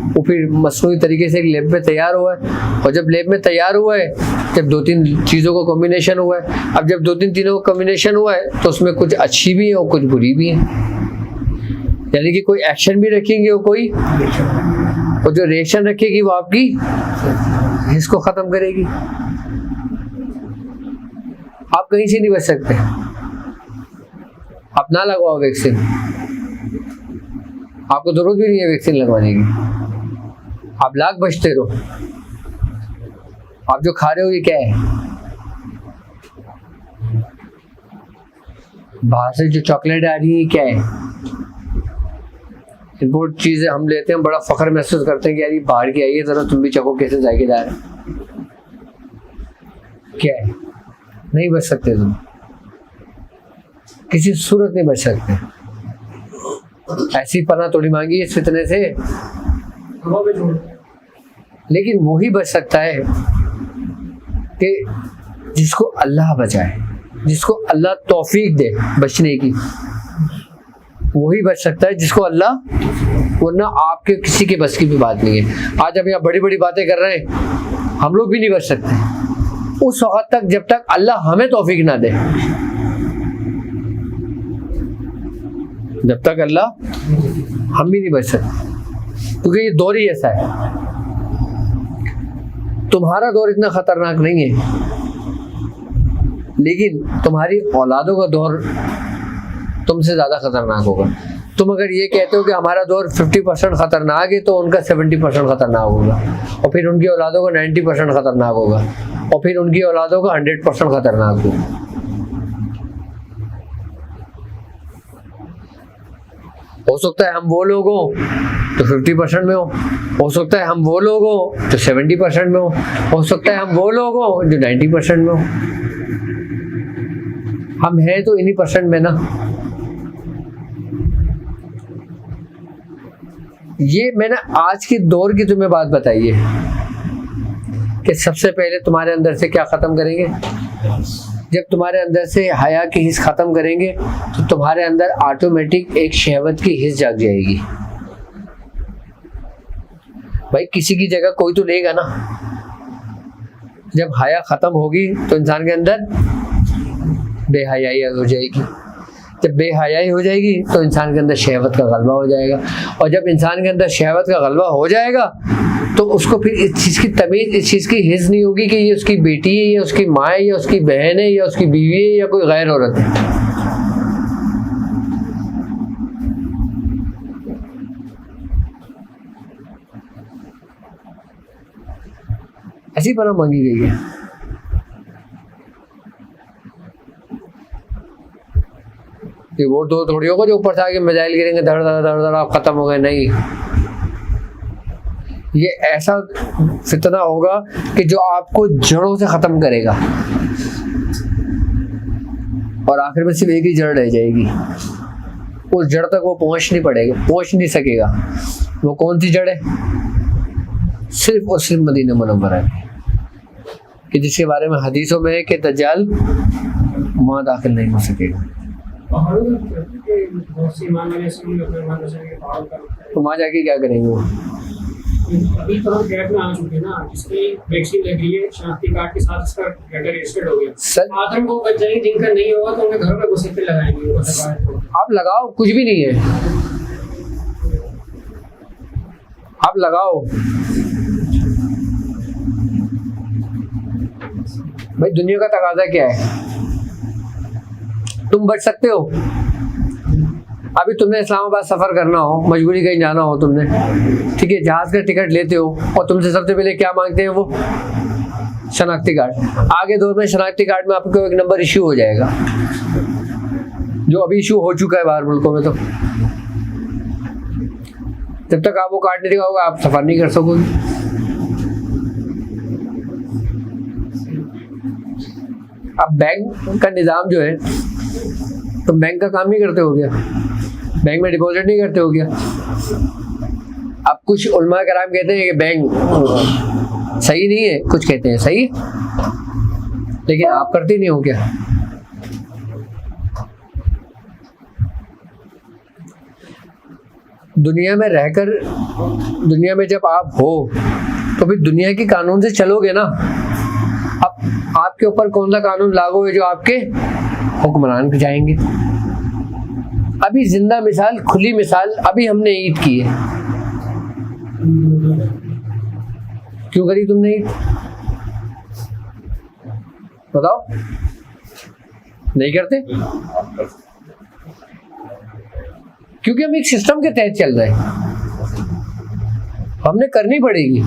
वो फिर मसनूई तरीके से एक लैब में तैयार हुआ है, और जब लैब में तैयार हुआ है, जब 2-3 चीज़ों को कॉम्बिनेशन हुआ है, अब जब 2-3 चीज़ों का कॉम्बिनेशन हुआ है तो उसमें कुछ अच्छी भी है और कुछ बुरी भी है। यानी कि कोई एक्शन भी रखेंगे और जो रिएक्शन रखेगी वो आपकी इसको ख़त्म करेगी। आप कहीं से नहीं बच सकते। आप ना लगवाओ वैक्सीन, आपको जरूरत भी नहीं है वैक्सीन लगवाने की। आप लाख बचते रहो। आप जो खा रहे हो ये क्या है? बाहर से जो चॉकलेट आ रही है क्या है? इम्पोर्ट चीजें हम लेते हैं, बड़ा फख्र महसूस करते हैं कि यार ये बाहर की आई है, जरा तुम भी चखो कैसे जायकेदार है। क्या है? नहीं बच सकते तुम, किसी सूरत नहीं बच सकते। ऐसी पनाह थोड़ी मांगी इस फितने से, हवा में छोड़। लेकिन वही बच सकता है कि जिसको अल्लाह बचाए, जिसको अल्लाह तौफीक दे बचने की, वही बच सकता है जिसको अल्लाह, वरना आपके किसी के बस की भी बात नहीं है। आज हम यहाँ बड़ी बड़ी बातें कर रहे हैं, हम लोग भी नहीं बच सकते उस वक्त तक जब तक अल्लाह हमें तौफीक ना दे। जब तक अल्लाह, हम भी नहीं बच सकते, क्योंकि ये दौर ही ऐसा है। तुम्हारा दौर इतना खतरनाक नहीं है, लेकिन तुम्हारी औलादों का दौर तुमसे ज़्यादा खतरनाक होगा। तुम अगर ये कहते हो कि हमारा दौर 50% खतरनाक है, तो उनका 70% खतरनाक होगा, और फिर उनकी औलादों का 90% खतरनाक होगा, और फिर उनकी औलादों का 100% खतरनाक होगा। हो सकता है हम वो लोग हों तो 50% में हो सकता है हम वो लोग हों तो 70% में हो सकता है हम वो लोग हों जो 90% में हो। हम हैं तो इन्हीं परसेंट में ना। ये मैंने आज के दौर की तुम्हें बात बताई है कि सबसे पहले तुम्हारे अंदर से क्या ख़त्म करेंगे। जब तुम्हारे अंदर से हया की हिस्स ख़त्म करेंगे तो तुम्हारे अंदर ऑटोमेटिक एक शहवत की हिस्स जाग जाएगी। भाई किसी की जगह कोई तो लेगा ना। जब हया ख़त्म होगी तो इंसान के अंदर बेहयाई हो जाएगी। जब बेहयाई हो जाएगी तो इंसान के अंदर शहवत का गलबा हो जाएगा, और जब इंसान के अंदर शहवत का गलबा हो जाएगा तो उसको फिर इस चीज़ की तमीज़, इस चीज़ की हिस्स नहीं होगी कि ये उसकी बेटी है या उसकी माँ है या उसकी बहन है या उसकी बीवी है या कोई गैर औरत है। ऐसी पनाह मांगी गई है। ये वो दो थोड़ी होगा जो ऊपर से आके मिसाइल गिरेंगे धड़ धड़ धड़ धड़ आप खत्म हो गए, नहीं। ये ऐसा फितना होगा कि जो आपको जड़ों से खत्म करेगा, और आखिर में सिर्फ एक ही जड़ रह जाएगी। उस जड़ तक वो पहुंच नहीं सकेगा। वो कौन सी जड़ है? सिर्फ और सिर्फ मदीना मुनव्वरा है, कि जिसके बारे में हदीसों में है कि दज्जाल वहां दाखिल नहीं हो सकेगा। पहाड़ों में बहुत सी मान लेने से अपने वहाँ के पहाड़ का, तो वहां जाके क्या करेंगे वो? अभी तो हम गैप में आ चुके हैं ना, जिसकी वैक्सीन लग रही है, शनाख्ती कार्ड के साथ इसका डाटा रजिस्टर्ड हो गया। सर आदम को बच जाएंगे, जिनका नहीं होगा तो उन्हें घरों में घुसे पे लगाएंगे। आप लगाओ, कुछ भी नहीं है, आप लगाओ। भाई दुनिया का तकाजा क्या है? तुम बच सकते हो। अभी तुमने इस्लामाबाद सफ़र करना हो, मजबूरी कहीं जाना हो तुमने, ठीक है, जहाज़ का टिकट लेते हो और तुमसे सबसे पहले क्या मांगते हैं वो? शनाख्ती कार्ड। आगे दौर में शनाख्ती कार्ड में आपको एक नंबर इशू हो जाएगा, जो अभी इशू हो चुका है बाहर मुल्कों में। तो जब तक आप वो कार्ड नहीं दिखाओगे आप सफ़र नहीं कर सकोगे। अब बैंक का निज़ाम जो है, तुम बैंक का काम नहीं करते हो क्या? बैंक में डिपॉजिट नहीं करते हो क्या? अब कुछ उलमा कराम कहते हैं कि बैंक सही नहीं है, कुछ कहते हैं सही, लेकिन आप करते नहीं हो क्या? दुनिया में रहकर, दुनिया में जब आप हो तो फिर दुनिया के कानून से चलोगे ना। अब आपके ऊपर कौन सा कानून लागू है जो आपके हुक्मरान पे जाएंगे? अभी जिंदा मिसाल, खुली मिसाल, अभी हमने ईद की है। क्यों करी तुमने ईद? बताओ। नहीं करते क्योंकि हम एक सिस्टम के तहत चल रहे हैं। हमने करनी पड़ेगी।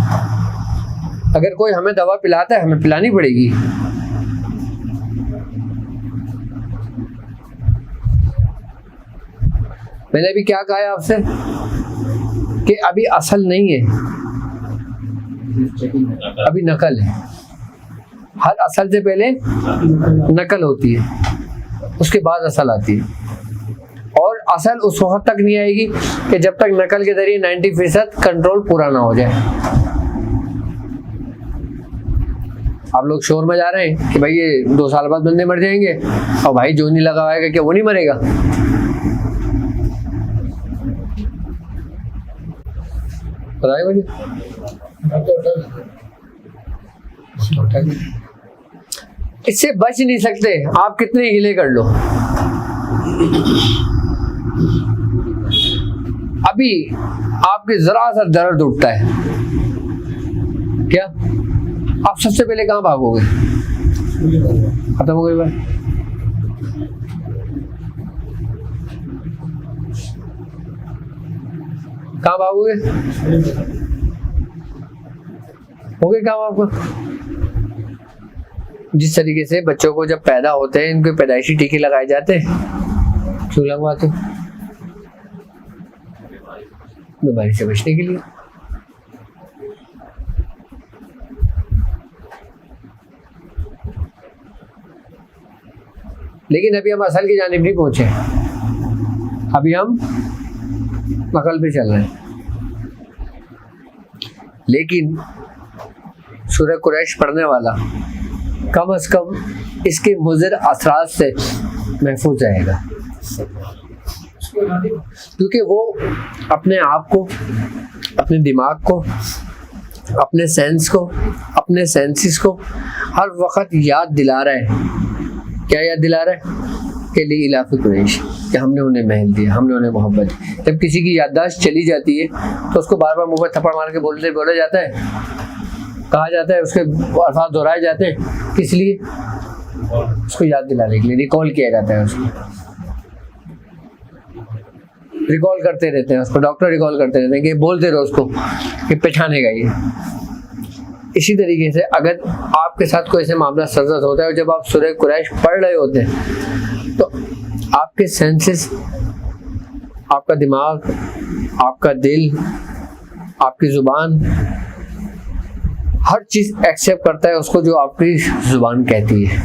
अगर कोई हमें दवा पिलाता है हमें पिलानी पड़ेगी। मैंने अभी क्या कहा है आपसे कि अभी असल नहीं है, अभी नकल है। हर असल से पहले नकल होती है, उसके बाद असल आती है। और असल उस वक्त तक नहीं आएगी कि जब तक नकल के जरिए 90% कंट्रोल पूरा ना हो जाए। आप लोग शोर में जा रहे हैं कि भाई ये 2 साल बाद बंदे मर जाएंगे, और भाई जो नहीं लगा हुआ क्या वो नहीं मरेगा? बताइए मुझे। इससे बच नहीं सकते, आप कितने हीले कर लो। अभी आपके जरा सा दर्द उठता है, क्या आप सबसे पहले कहाँ भागोगे? खत्म हो गई बात। कहाँ भागोगे? हो गए काम आपको? जिस तरीके से बच्चों को जब पैदा होते हैं इनके पैदाइशी टीके लगाए जाते हैं, क्यों लगवाते? बीमारी से बचने के लिए। लेकिन अभी हम असल की जानिब नहीं पहुंचे, अभी हम नकल पे चल रहे हैं। लेकिन सूरह कुरैश पढ़ने वाला कम से कम इसके मुज़र असरात से महफूज रहेगा, क्योंकि वो अपने आप को, अपने दिमाग को, अपने सेंस को, अपने सेंसिस को हर वक्त याद दिला रहा है। क्या याद दिला रहा है? के लिए इलाफी कुरैश, कि हमने उन्हें महल दिया, हमने उन्हें मोहब्बत दी। जब किसी की याददाश्त चली जाती है तो उसको बार बार मुंह पर थप्पड़ मार के बोला जाता है, कहा जाता है, उसके अल्फाज दोहराए जाते हैं। किस लिए? उसको याद दिलाने के लिए, रिकॉल किया जाता है। उसको रिकॉल करते रहते हैं, उसको डॉक्टर रिकॉल करते रहते हैं कि बोलते रहो उसको कि पहचानेगा ये। इसी तरीके से अगर आपके साथ कोई ऐसे मामला सरजद होता है, जब आप सूरह कुरैश पढ़ रहे होते हैं तो आपके सेंसेस, आपका दिमाग, आपका दिल, आपकी जुबान, हर चीज एक्सेप्ट करता है उसको जो आपकी जुबान कहती है।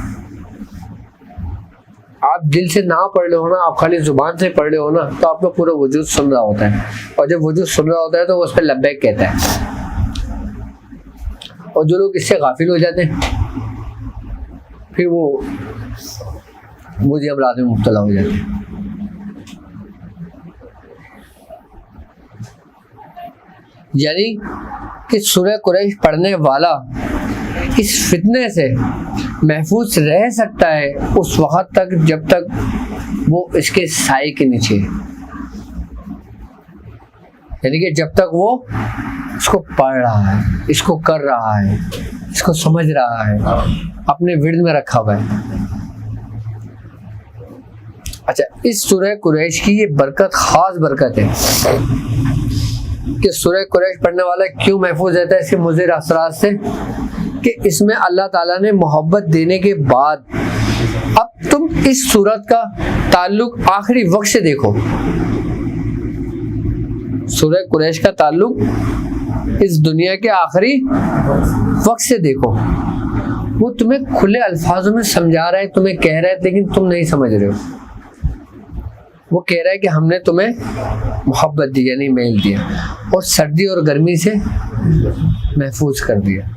आप दिल से ना पढ़ रहे हो ना, आप खाली जुबान से पढ़ रहे हो ना, तो आपका पूरा वजूद सुन रहा होता है, और जब वजूद सुन रहा होता है तो वो उस पर लब्बैक कहता है। और जो लोग इससे गाफिल हो जाते हैं फिर वो मुझे अमराज में मुब्तला हो जाते हैं। यानी कि सूरह कुरैश पढ़ने वाला इस फितने से महफूज रह सकता है उस वक्त तक जब तक वो इसके साए के नीचे, यानी कि जब तक वो इसको पढ़ रहा है, इसको कर रहा है, इसको समझ रहा है, अपने विर्द में रखा हुआ है। अच्छा, इस सूरह कुरैश की ये बरकत, खास बरकत है कि सूरह कुरैश पढ़ने वाला क्यों महफूज रहता है इसके मुज़र असरात से, कि इसमें अल्लाह ताला ने मोहब्बत देने के बाद अब तुम इस सूरत का ताल्लुक आखिरी वक्त से देखो। सूरह कुरैश का ताल्लुक इस दुनिया के आखिरी वक्त से देखो। वो तुम्हें खुले अल्फाजों में समझा रहा है, तुम्हें कह रहा है, लेकिन तुम नहीं समझ रहे हो। वो कह रहा है कि हमने तुम्हें मोहब्बत दी, यानी मेल दिया, और सर्दी और गर्मी से महफूज कर दिया।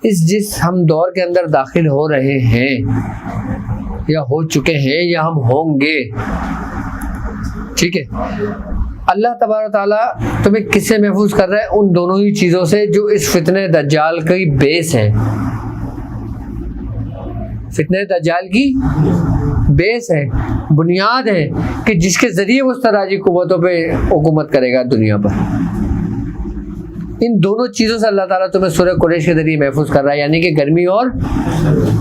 जिस हम दौर के अंदर दाखिल हो रहे हैं या हो चुके हैं या हम होंगे, ठीक है, अल्लाह तबारक ताला तुम्हें किससे महफूज कर रहा है? उन दोनों ही चीज़ों से जो इस फितने दज्जाल की बेस है। फितने दज्जाल की बेस है, बुनियाद है, कि जिसके जरिए वो तराजी कुव्वतों पे हुकूमत करेगा दुनिया पर। इन दोनों चीज़ों से अल्लाह ताला तुम्हें सूरह कुरैश के जरिए महफूज कर रहा है, यानी कि गर्मी और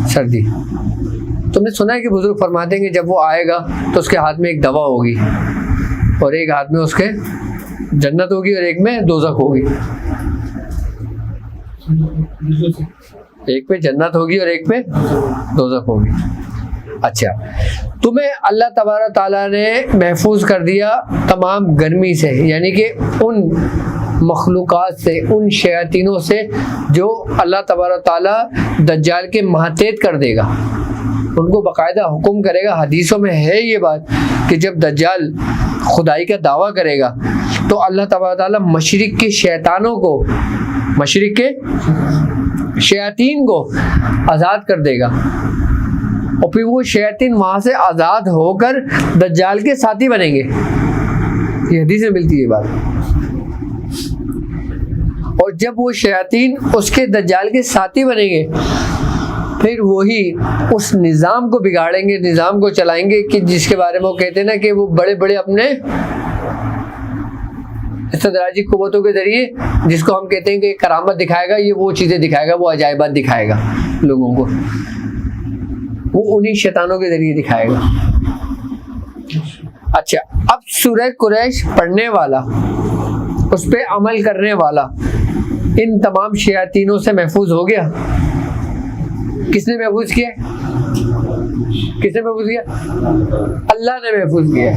सर्दी। तुमने सुना है कि बुजुर्ग फरमाते हैं कि जब वो आएगा तो उसके हाथ में एक दवा होगी, और एक हाथ में उसके जन्नत होगी और एक में दोज़ख होगी। एक पे जन्नत होगी और एक पे दोज़ख होगी। अच्छा, तुम्हें अल्लाह तबारक ताला ने महफूज कर दिया तमाम गर्मी से, यानी कि उन मखलूक़ात से, उन शयातीनों से जो अल्लाह तबारक ताला दज्जाल के महतेत कर देगा। उनको बाकायदा हुक्म करेगा। हदीसों में है ये बात कि जब दज्जाल खुदाई का दावा करेगा तो अल्लाह ताला मशरिक के शैतानों को, मशरिक के शयातीन को आज़ाद कर देगा और फिर वो शयातीन वहाँ से आज़ाद होकर दज्जाल के साथी बनेंगे। ये हदीस में मिलती है बात। और जब वो शयातीन उसके दज्जाल के साथी बनेंगे फिर वही उस निज़ाम को बिगाड़ेंगे, निज़ाम को चलाएंगे कि जिसके बारे में वो कहते हैं ना कि वो बड़े बड़े अपने इस्तदराजी कुव्वतों के जरिए, जिसको हम कहते हैं कि करामत दिखाएगा, ये वो चीज़ें दिखाएगा, वो अजायबात दिखाएगा लोगों को, वो उन्हीं शैतानों के जरिए दिखाएगा। अच्छा, अब सूरह कुरैश पढ़ने वाला, उस पर अमल करने वाला इन तमाम शयातीनों से महफूज हो गया। किसने महफूज किया? किसने महफूज किया? अल्लाह ने महफूज किया।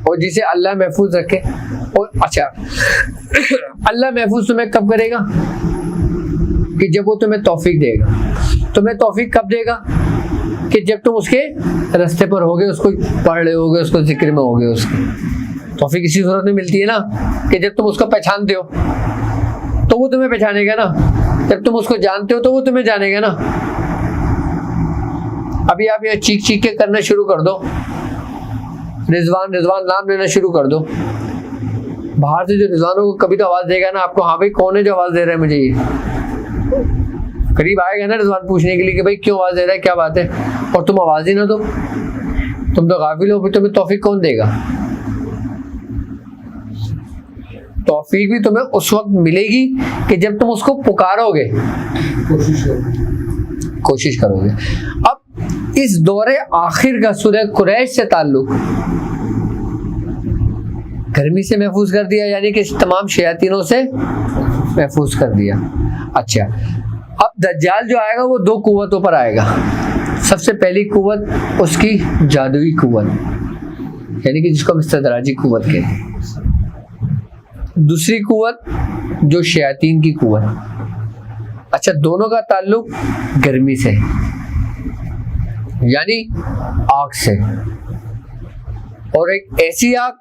और जिसे अल्लाह महफूज रखे। और अच्छा, अल्लाह महफूज तुम्हें कब करेगा? कि जब वो तुम्हें तौफीक देगा। तुम्हें तौफीक कब देगा? कि जब तुम उसके रास्ते पर होगे, उसको पढ़ रहे होगे, उसको जिक्र में होगे। उसकी तौफीक इसी सूरत में मिलती है ना कि जब तुम उसको पहचानते हो तो वो तुम्हें पहचानेगा ना, जब तुम उसको जानते हो तो वो तुम्हें जानेगा ना। अभी आप ये चीख चीख के करना शुरू कर दो, रिजवान रिजवान नाम लेना शुरू कर दो। बाहर से जो रिजवानों को कभी तो आवाज़ देगा ना आपको, हाँ भाई कौन है जो आवाज़ दे रहा है मुझे, ये करीब आएगा ना रिजवान पूछने के लिए कि भाई क्यों आवाज़ दे रहा है, क्या बात है, और तुम आवाज़ ही ना दो, तुम तो गाफिल हो, फिर तुम्हें तौफीक कौन देगा? तौफीक भी तुम्हें उस वक्त मिलेगी कि जब तुम उसको पुकारोगे, कोशिश करोगे। अब इस दौरे आखिर का सूरह कुरैश से ताल्लुक, गर्मी से महफूज कर दिया, यानी कि तमाम शयातीनों से महफूज कर दिया। अच्छा, अब दज्जाल जो आएगा वो दो कुव्वतों पर आएगा। सबसे पहली कुव्वत उसकी जादुई कुव्वत, यानी कि जिसको हम इस्तदराजी कुव्वत कहते हैं। दूसरी कुव्वत जो शयातीन की कुव्वत। अच्छा, दोनों का ताल्लुक गर्मी से, यानी आग से, और एक ऐसी आग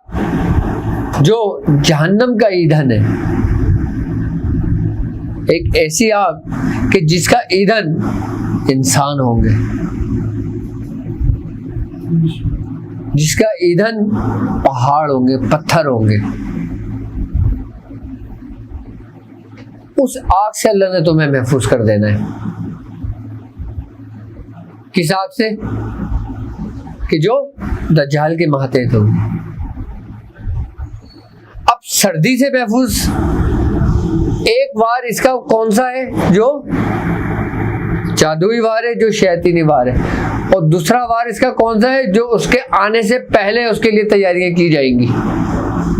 जो जहन्नम का ईंधन है, एक ऐसी आग कि जिसका ईंधन इंसान होंगे, जिसका ईंधन पहाड़ होंगे, पत्थर होंगे। उस आग से अल्लाह ने तुम्हें महफूज कर देना है। किस आग से? कि जो दज्जाल के मातहत होगी। अब सर्दी से महफूज एक वार इसका कौन सा है? जो जादुई वार है, जो शैतानी वार है। और दूसरा वार इसका कौन सा है? जो उसके आने से पहले उसके लिए तैयारियां की जाएंगी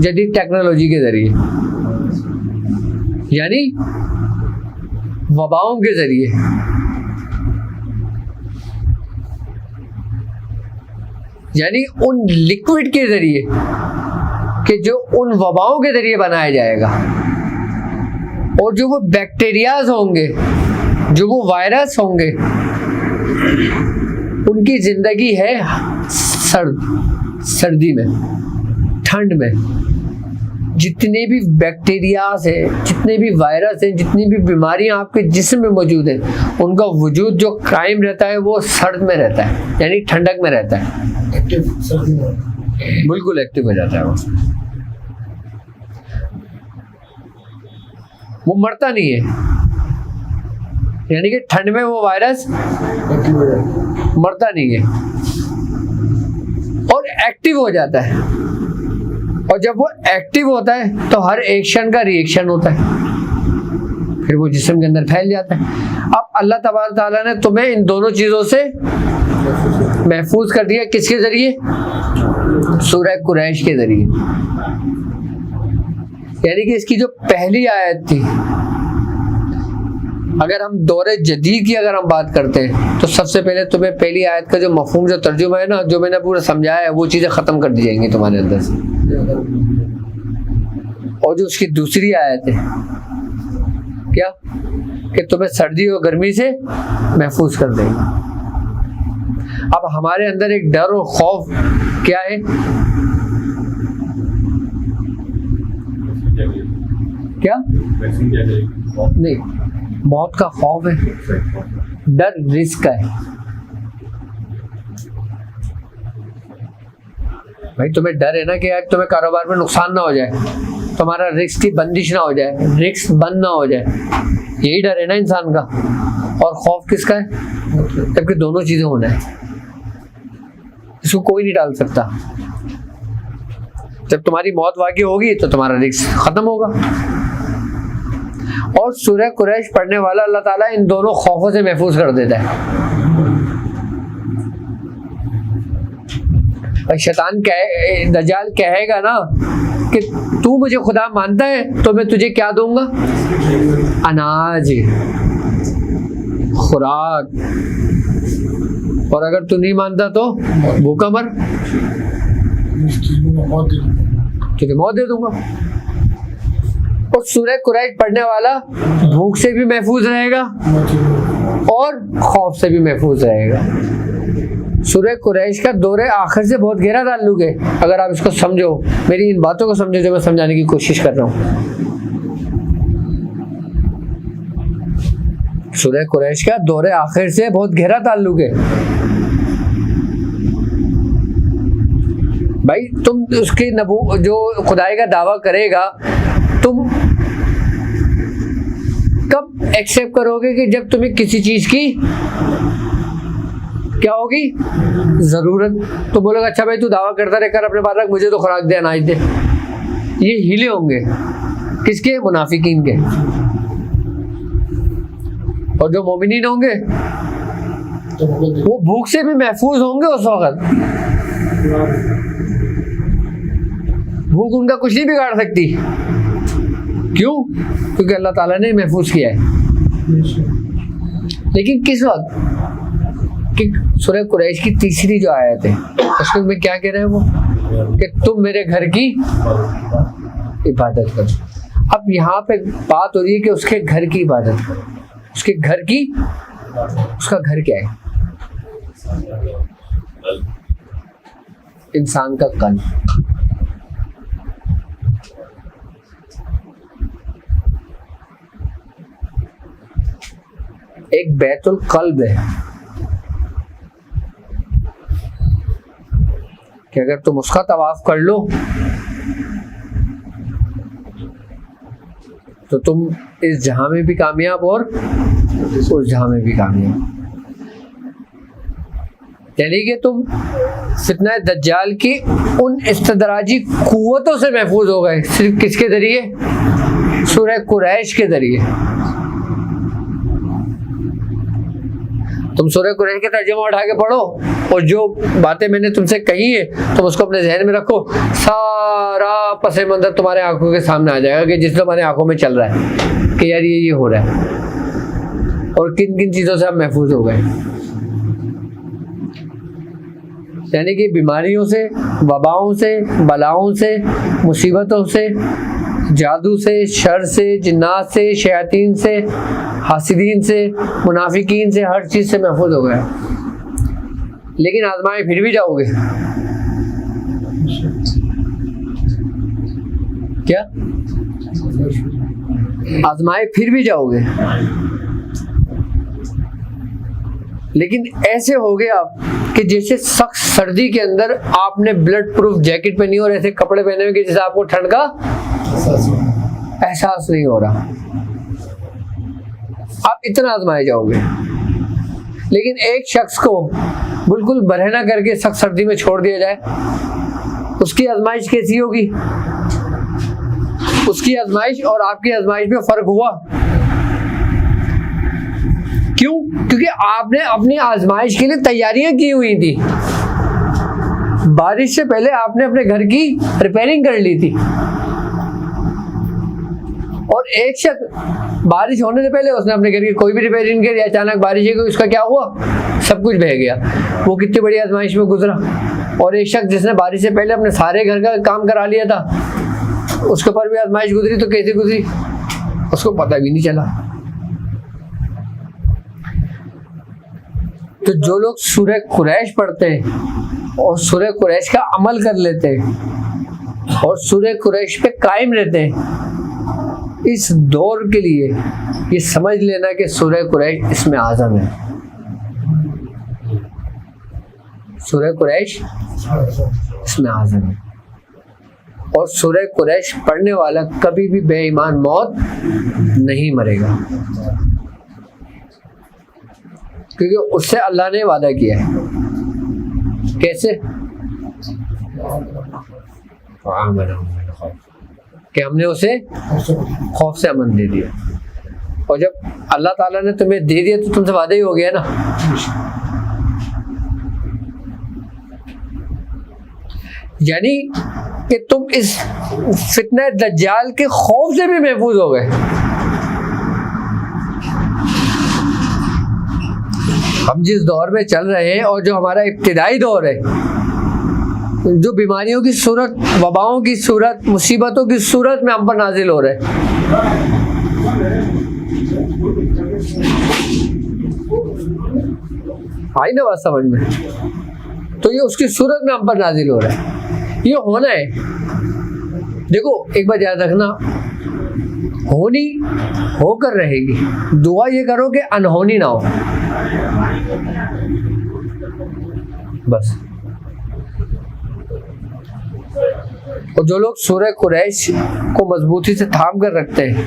जदीद टेक्नोलॉजी के जरिए, यानी वबाओं के जरिए। यानी उन लिक्विड के जरिए कि जो उन वबाओं के जरिए बनाया जाएगा, और जो वो बैक्टीरियाज होंगे, जो वो वायरस होंगे, उनकी जिंदगी है सर्दी में, ठंड में। जितने भी बैक्टीरियाज है, जितने भी वायरस हैं, जितनी भी बीमारियां आपके जिस्म में मौजूद हैं, उनका वजूद जो कायम रहता है वो सर्द में रहता है, यानी ठंडक में रहता है, बिल्कुल एक्टिव हो जाता है। वो मरता नहीं है, यानी कि ठंड में वो वायरस मरता नहीं है और एक्टिव हो जाता है। और जब वो एक्टिव होता है तो हर एक्शन का रिएक्शन होता है, फिर वो जिस्म के अंदर फैल जाता है। अब अल्लाह तबारक ताला ने तुम्हें इन दोनों चीज़ों से महफूज कर दिया। किसके जरिए? सूरह कुरैश के जरिए। यानी कि इसकी जो पहली आयत थी, अगर हम दौरे जदीद की अगर हम बात करते हैं तो सबसे पहले तुम्हें पहली आयत का जो मफहूम, जो तर्जुमा है ना, जो मैंने पूरा समझाया है, वो चीज़ें ख़त्म कर दी जाएंगी तुम्हारे अंदर से। और जो उसकी दूसरी आयत है क्या? कि तुम्हें सर्दी और गर्मी से महफूज कर देंगे। अब हमारे अंदर एक डर और खौफ क्या है? क्या वैक्सीन क्या करेगी? नहीं, मौत का खौफ है, डर रिस्क का है। भाई तुम्हें डर है ना कि यार तुम्हें कारोबार में नुकसान ना हो जाए, तुम्हारा रिस्क की बंदिश ना हो जाए, रिस्क बंद ना हो जाए, यही डर है ना इंसान का। और खौफ किसका है? जबकि दोनों चीजें होना है, इसको कोई नहीं डाल सकता। जब तुम्हारी मौत वाकई होगी तो तुम्हारा रिस्क खत्म होगा। और सूरह कुरैश पढ़ने वाला अल्लाह ताला इन दोनों खौफों से महफूज कर देता है। शैतान दज्जाल कहेगा ना कि तू मुझे खुदा मानता है तो मैं तुझे क्या दूंगा? अनाज, खुराक, और अगर तू नहीं मानता तो भूखा मर, तुझे मौत दे दूंगा। और सूरह कुरैश पढ़ने वाला भूख से भी महफूज रहेगा और खौफ से भी महफूज रहेगा। सूरह कुरैश का दौरे आखिर से बहुत गहरा ताल्लुक है। अगर आप इसको समझो, मेरी इन बातों को समझो जो मैं समझाने की कोशिश कर रहा हूँ। सूरह कुरैश का दौरे आखिर से बहुत गहरा ताल्लुक है। भाई तुम उसकी जो खुदाई का दावा करेगा, तुम कब एक्सेप्ट करोगे कि जब तुम्हें किसी चीज की क्या होगी? जरूरत। तो बोलोगे अच्छा भाई तू दावा करता रहे, कर अपने पास रख, मुझे तो खुराक दे, अनाज दे। ये हीले होंगे किसके? मुनाफिकीन के। और जो मोमिनीन होंगे वो भूख से भी महफूज होंगे उस वक्त। भूख उनका कुछ नहीं बिगाड़ सकती। क्यों? क्योंकि अल्लाह ताला ने महफूज किया है। लेकिन किस वक्त? कि सूरह कुरैश की तीसरी जो आयत है उसमें क्या कह रहे हैं वो? कि तुम मेरे घर की इबादत करो। अब यहाँ पे बात हो रही है कि उसके घर की इबादत करो। उसके घर की, उसका घर क्या है? इंसान का कल्ब। एक बैतुल कल्ब है कि अगर तुम उसका तवाफ कर लो तो तुम इस जहां में भी कामयाब और उस जहां में भी कामयाब। यानी कि तुम फितना दज्जाल की उन इस्तदराजी कुव्वतों से महफूज हो गए। सिर्फ किसके जरिए? सूरह कुरैश के जरिए। तुम सूरह कुरैश के तर्जुमा उठा के पढ़ो और जो बातें मैंने तुमसे कही है तुम उसको अपने जहन में रखो, सारा पसे मंजर तुम्हारे आंखों के सामने आ जाएगा कि जिस तुम्हारे आंखों में चल रहा है कि यार ये हो रहा है और किन किन चीज़ों से आप महफूज हो गए। यानी कि बीमारियों से, वबाओं से, बलाओं से, मुसीबतों से, जादू से, शर से, जिन्नात से, शयातीन से, हासिदीन से, मुनाफिकीन से, हर चीज़ से महफूज हो गए। लेकिन आजमाए फिर भी जाओगे। क्या? आजमाए फिर भी जाओगे। लेकिन ऐसे हो गए आप कि जैसे सख्त सर्दी के अंदर आपने ब्लड प्रूफ जैकेट पहनी और ऐसे कपड़े पहने हुए कि जैसे आपको ठंड का एहसास नहीं हो रहा। आप इतना आजमाए जाओगे। लेकिन एक शख्स को बिल्कुल बरहना करके सख्त सर्दी में छोड़ दिया जाए, उसकी आजमाइश कैसी होगी? उसकी आजमाइश और आपकी आजमाइश में फर्क हुआ। क्यों? क्योंकि आपने अपनी आजमाइश के लिए तैयारियां की हुई थी। बारिश से पहले आपने अपने घर की रिपेयरिंग कर ली थी। और एक शख्स बारिश होने से पहले उसने अपने घर की कोई भी रिपेयरिंग करी, अचानक बारिश है, उसका क्या हुआ? सब कुछ बह गया। वो कितनी बड़ी आजमाइश में गुजरा। और एक शख्स जिसने बारिश से पहले अपने सारे घर का काम करा लिया था, उसके ऊपर भी आजमाइश गुजरी तो कैसे गुजरी उसको पता भी नहीं चला। तो जो लोग सूरह कुरैश पढ़ते हैं और सूरह कुरैश का अमल कर लेते हैं और सूरह कुरैश पे कायम रहते हैं, इस दौर के लिए ये समझ लेना कि सूरह कुरैश इसमें आज़म है। सूरह कुरैश इसमें आज़म है और सूरह कुरैश पढ़ने वाला कभी भी बेईमान मौत नहीं मरेगा, क्योंकि उससे अल्लाह ने वादा किया है। कैसे? कि हमने उसे खौफ से अमन दे दिया, और जब अल्लाह ताला ने तुम्हें दे दिया तो तुमसे वादा ही हो गया ना। यानी कि तुम इस फितने दज्जाल के खौफ से भी महफूज हो गए। हम जिस दौर में चल रहे हैं और जो हमारा इब्तिदाई दौर है, जो बीमारियों की सूरत, वबाओं की सूरत, मुसीबतों की सूरत में हम पर नाजिल हो रहे हैं, आई ना बात समझ में? तो ये उसकी सूरत में हम पर नाजिल हो रहा है, ये होना है। देखो एक बार याद रखना, होनी होकर रहेगी, दुआ ये करो कि अनहोनी ना हो, बस। और जो लोग सूरह कुरैश को मजबूती से थाम कर रखते हैं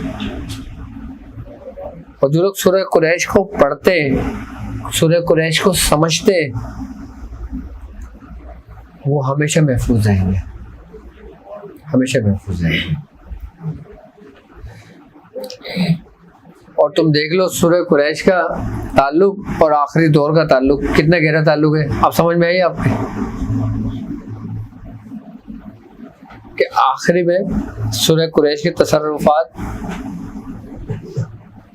और जो लोग सूरह कुरैश को पढ़ते हैं, सूरह कुरैश को समझते हैं, वो हमेशा महफूज रहेंगे, हमेशा महफूज रहेंगे। और तुम देख लो सूरह कुरैश का ताल्लुक और आखिरी दौर का ताल्लुक कितना गहरा ताल्लुक है। अब समझ में आई आपके कि आखिरी में सूरह कुरैश के तसर्रुफात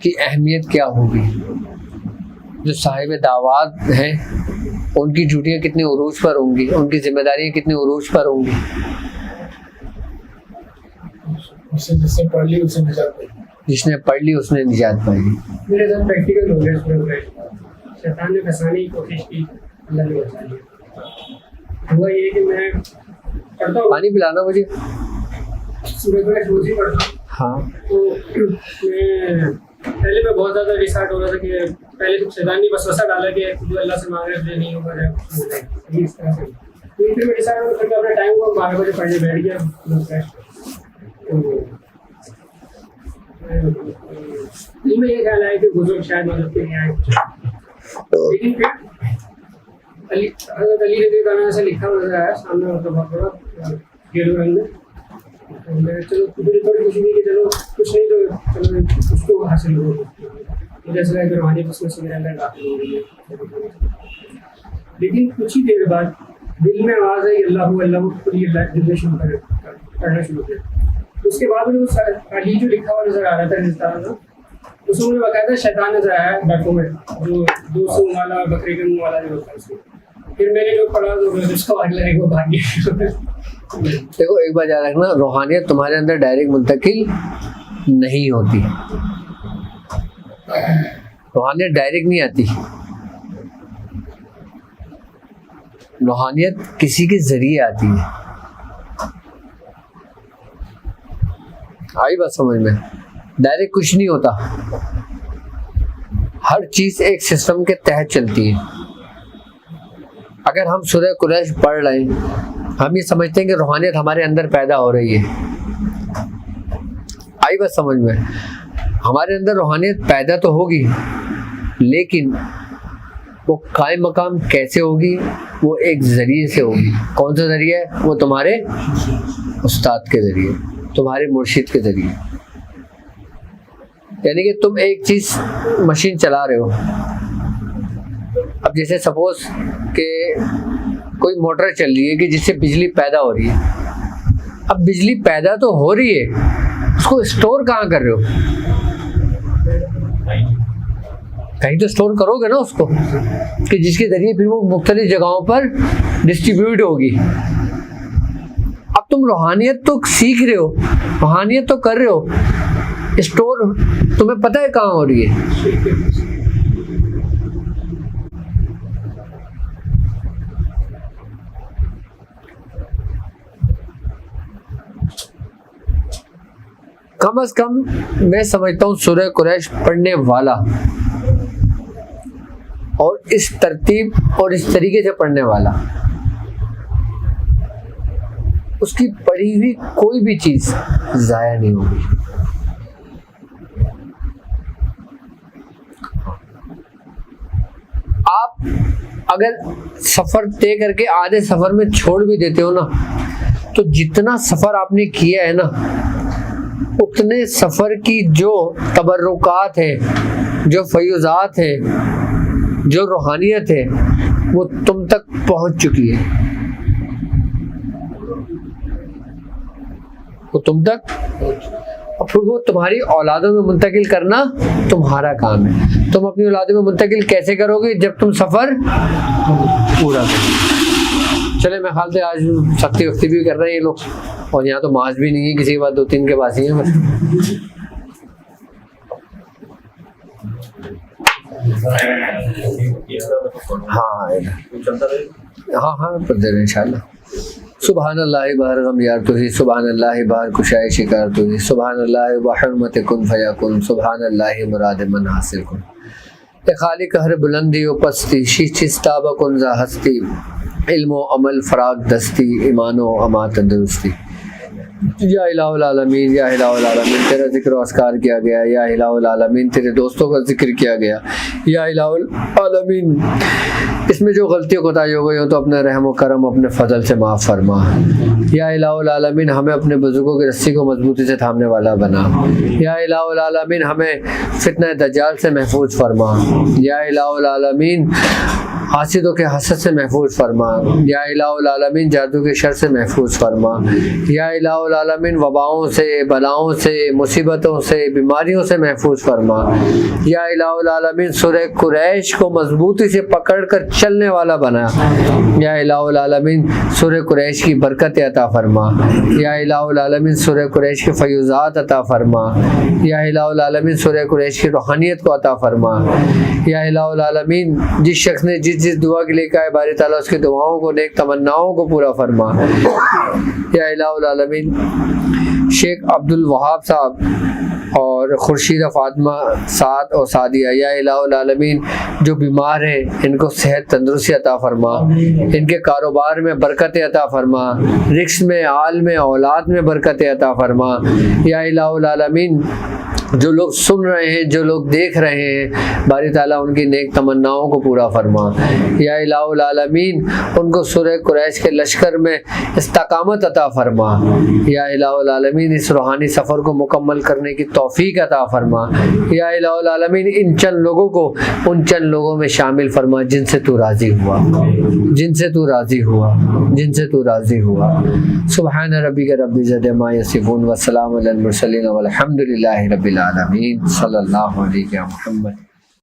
की अहमियत क्या होगी, जो साहिब दावात हैं उनकी ड्यूटियाँ कितनी उरूज पर होंगी, उनकी जिम्मेदारियाँ कितनी उरूज पर होंगी। जिसने पढ़ ली उसने निजात पाई, जिसने पढ़ ली उसने निजात पाई। मेरे साथ प्रैक्टिकल हो गया सूरह कुरैश। शैतान ने फंसाने की कोशिश की, अल्लाह ने बचा लिया। हुआ ये कि मैं पढ़ता हूँ, पानी पिलाना मुझे। सूरह कुरैश रोज ही पढ़ता हूँ। हाँ, तो पहले मैं बहुत ज़्यादा रिसार्ट हो रहा था कि पहले तो शैतान ने वसवसा डाला कि जो अल्लाह से मांग रहे नहीं होगा, इस तरह से। तो फिर मैं रिसार्ट करके अपना टाइम हुआ 12 बजे पढ़ने बैठ गया। दिल में ये ख्याल आया कि बुजुर्ग शायद मदद के लिए आए, लेकिन फिर हज़रत अली रज़ी अल्लाह अन्हु से लिखा नजर आया सामने, मतलब बहुत बड़ा येलो रंग में। चलो मुझे थोड़ी खुशी हुई कि चलो कुछ नहीं तो चलो कुछ तो हासिल हो। मुझे ऐसा लगा कि रूहानियत उसमें से मेरे अंदर दाखिल हो रही है। लेकिन कुछ ही देर बाद दिल में आवाज़ आई अल्लाह अल्लाह, खुद ये करना शुरू किया। उसके बाद मुझे उस अली जो लिखा हुआ नजर आ रहा था रिश्तेदार में, उसमें मुझे बकायदा शैतान नजर आया बैठों में, जो 200 वाला बकरे के मुँह वाला जो होता है उसमें। फिर मैंने जो पढ़ा तो उसको आग लगे वो भाग गया। देखो एक बार याद रखना, रूहानियत तुम्हारे अंदर डायरेक्ट मुंतकिल नहीं होती, रूहानियत डायरेक्ट नहीं आती। रूहानियत किसी के जरिए आती है। आई बात समझ में? डायरेक्ट कुछ नहीं होता, हर चीज एक सिस्टम के तहत चलती है। अगर हम सूरह कुरैश पढ़ रहे हैं, हम ये समझते हैं कि रूहानियत हमारे अंदर पैदा हो रही है। आई बात समझ में? हमारे अंदर रूहानियत पैदा तो होगी, लेकिन वो कायम मकाम कैसे होगी? वो एक जरिए से होगी। कौन सा जरिया है? वो तुम्हारे उस्ताद के जरिए, तुम्हारे मुर्शिद के जरिए। यानी कि तुम एक चीज मशीन चला रहे हो, अब जैसे सपोज कि कोई मोटर चल रही है कि जिससे बिजली पैदा हो रही है। अब बिजली पैदा तो हो रही है, उसको स्टोर कहाँ कर रहे हो? कहीं तो स्टोर करोगे ना उसको, कि जिसके जरिए फिर वो मुख्तलिफ जगहों पर डिस्ट्रीब्यूट होगी। अब तुम रूहानियत तो सीख रहे हो, रूहानियत तो कर रहे हो, स्टोर तुम्हें पता है कहाँ हो रही है? कम से कम मैं समझता हूँ सूरह कुरैश पढ़ने वाला और इस तरतीब और इस तरीके से पढ़ने वाला, उसकी पढ़ी हुई कोई भी चीज जाया नहीं होगी। आप अगर सफर तय करके आधे सफर में छोड़ भी देते हो ना, तो जितना सफर आपने किया है ना, उतने सफर की जो तबर्रुकात है, जो फयूजात है, जो रूहानियत है, वो तुम तक पहुंच चुकी है, वो तुम तक, और फिर वो तुम्हारी औलादों में मुंतकिल करना तुम्हारा काम है। तुम अपनी औलादों में मुंतकिल कैसे करोगे? जब तुम सफर पूरा करोगे। चले, मैं ख्याल से आज सख्ती वक्ती भी कर रहे हैं ये लोग, और यहाँ तो माज भी नहीं है, किसी के बाद 2-3 के पास ही है बस। हाँ पर देर इंशाल्लाह। सुबहान अल्लाह बाहर गम यार तो ही, सुबहान अल्लाह बाहर कुशाए शिकार तो ही, सुबहान अल्लाह बहरमत कुन फयाकुन, सुबहान अल्लाह मुराद मन हासिल कुन। खालिक हर बुलंदी व पस्ती, शीचिस्ताब कुन जा हस्ती, इल्मो अमल फराग दस्ती, ईमानो अमा तंदुरुस्ती। या इलाहुल आलमीन, या इलाहुल आलमीन तेरा जिक्र अस्कार किया गया, या इलाहुल आलमीन तेरे दोस्तों का जिक्र किया गया, या इलाहुल आलमीन इसमें जो गलतियों कोताही हो गई हो तो अपने रहम व करम अपने फजल से माफ़ फरमा। या इलाहुल आलमीन हमें अपने बुजुर्गों की रस्सी को मजबूती से थामने वाला बना। या इलाहुल आलमीन हमें फितना दज्जाल से महफूज फरमा। या इलाहुल आलमीन हासिदों के हसद से महफूज फरमा। या इलाहुल आलमीन जादू के शर से महफूज फरमा। या इलाहुल आलमीन वबाओं से, बलाओं से, मुसीबतों से, बीमारियों से महफूज फरमा। या इलाहुल आलमीन सूरह कुरैश को मजबूती से पकड़ कर चलने वाला बना। या इलाहुल आलमीन सूरह कुरैश की बरकत अता फरमा। या इलाहुल आलमीन सूरह कुरैश के फयूज़ात अता फरमा। या इलाहुल आलमीन सूरह कुरैश की रूहानियत को अता फरमा। या इलाहुल आलमीन जिस शख्स ने जिस दुआ के लिए कहा है बारी ताला उसकी दुआओं को, नेक तमन्नाओं को पूरा फरमा। या इलाहुल आलमीन शेख अब्दुल वहाब साहब और खुर्शीदा फातिमा साद और सादिया, या इलाहुल आलमीन जो बीमार हैं इनको सेहत तंदुरुस्ती अता फरमा, इनके कारोबार में बरकत अता फरमा, रिस्क में, आल में, औलाद में बरकत अता फरमा। या इलाहुल आलमीन जो लोग सुन रहे हैं, जो लोग देख रहे हैं, बारी ताला उनकी नेक तमन्नाओं को पूरा फरमा। या इलाहुल आलमीन उनको सूरह कुरैश के लश्कर में इस्तकामत अता फरमा। या इलाहुल आलमीन इस रूहानी सफ़र को मुकम्मल करने की तौफीक अता फरमा। या इलाहुल आलमीन इन चंद लोगों को उन चंद लोगों में शामिल फरमा जिनसे तू राज़ी हुआ, जिनसे तू राज़ी हुआ, जिनसे तू राज़ी हुआ। सुब्हान रब्बिका रब्बिल इज़्ज़ति अम्मा यसिफून व सलामुन अलल मुरसलीन वल्हम्दुलिल्लाहि रब्बिल आलमीन। सल्लल्लाहु अलैहि व सल्लम।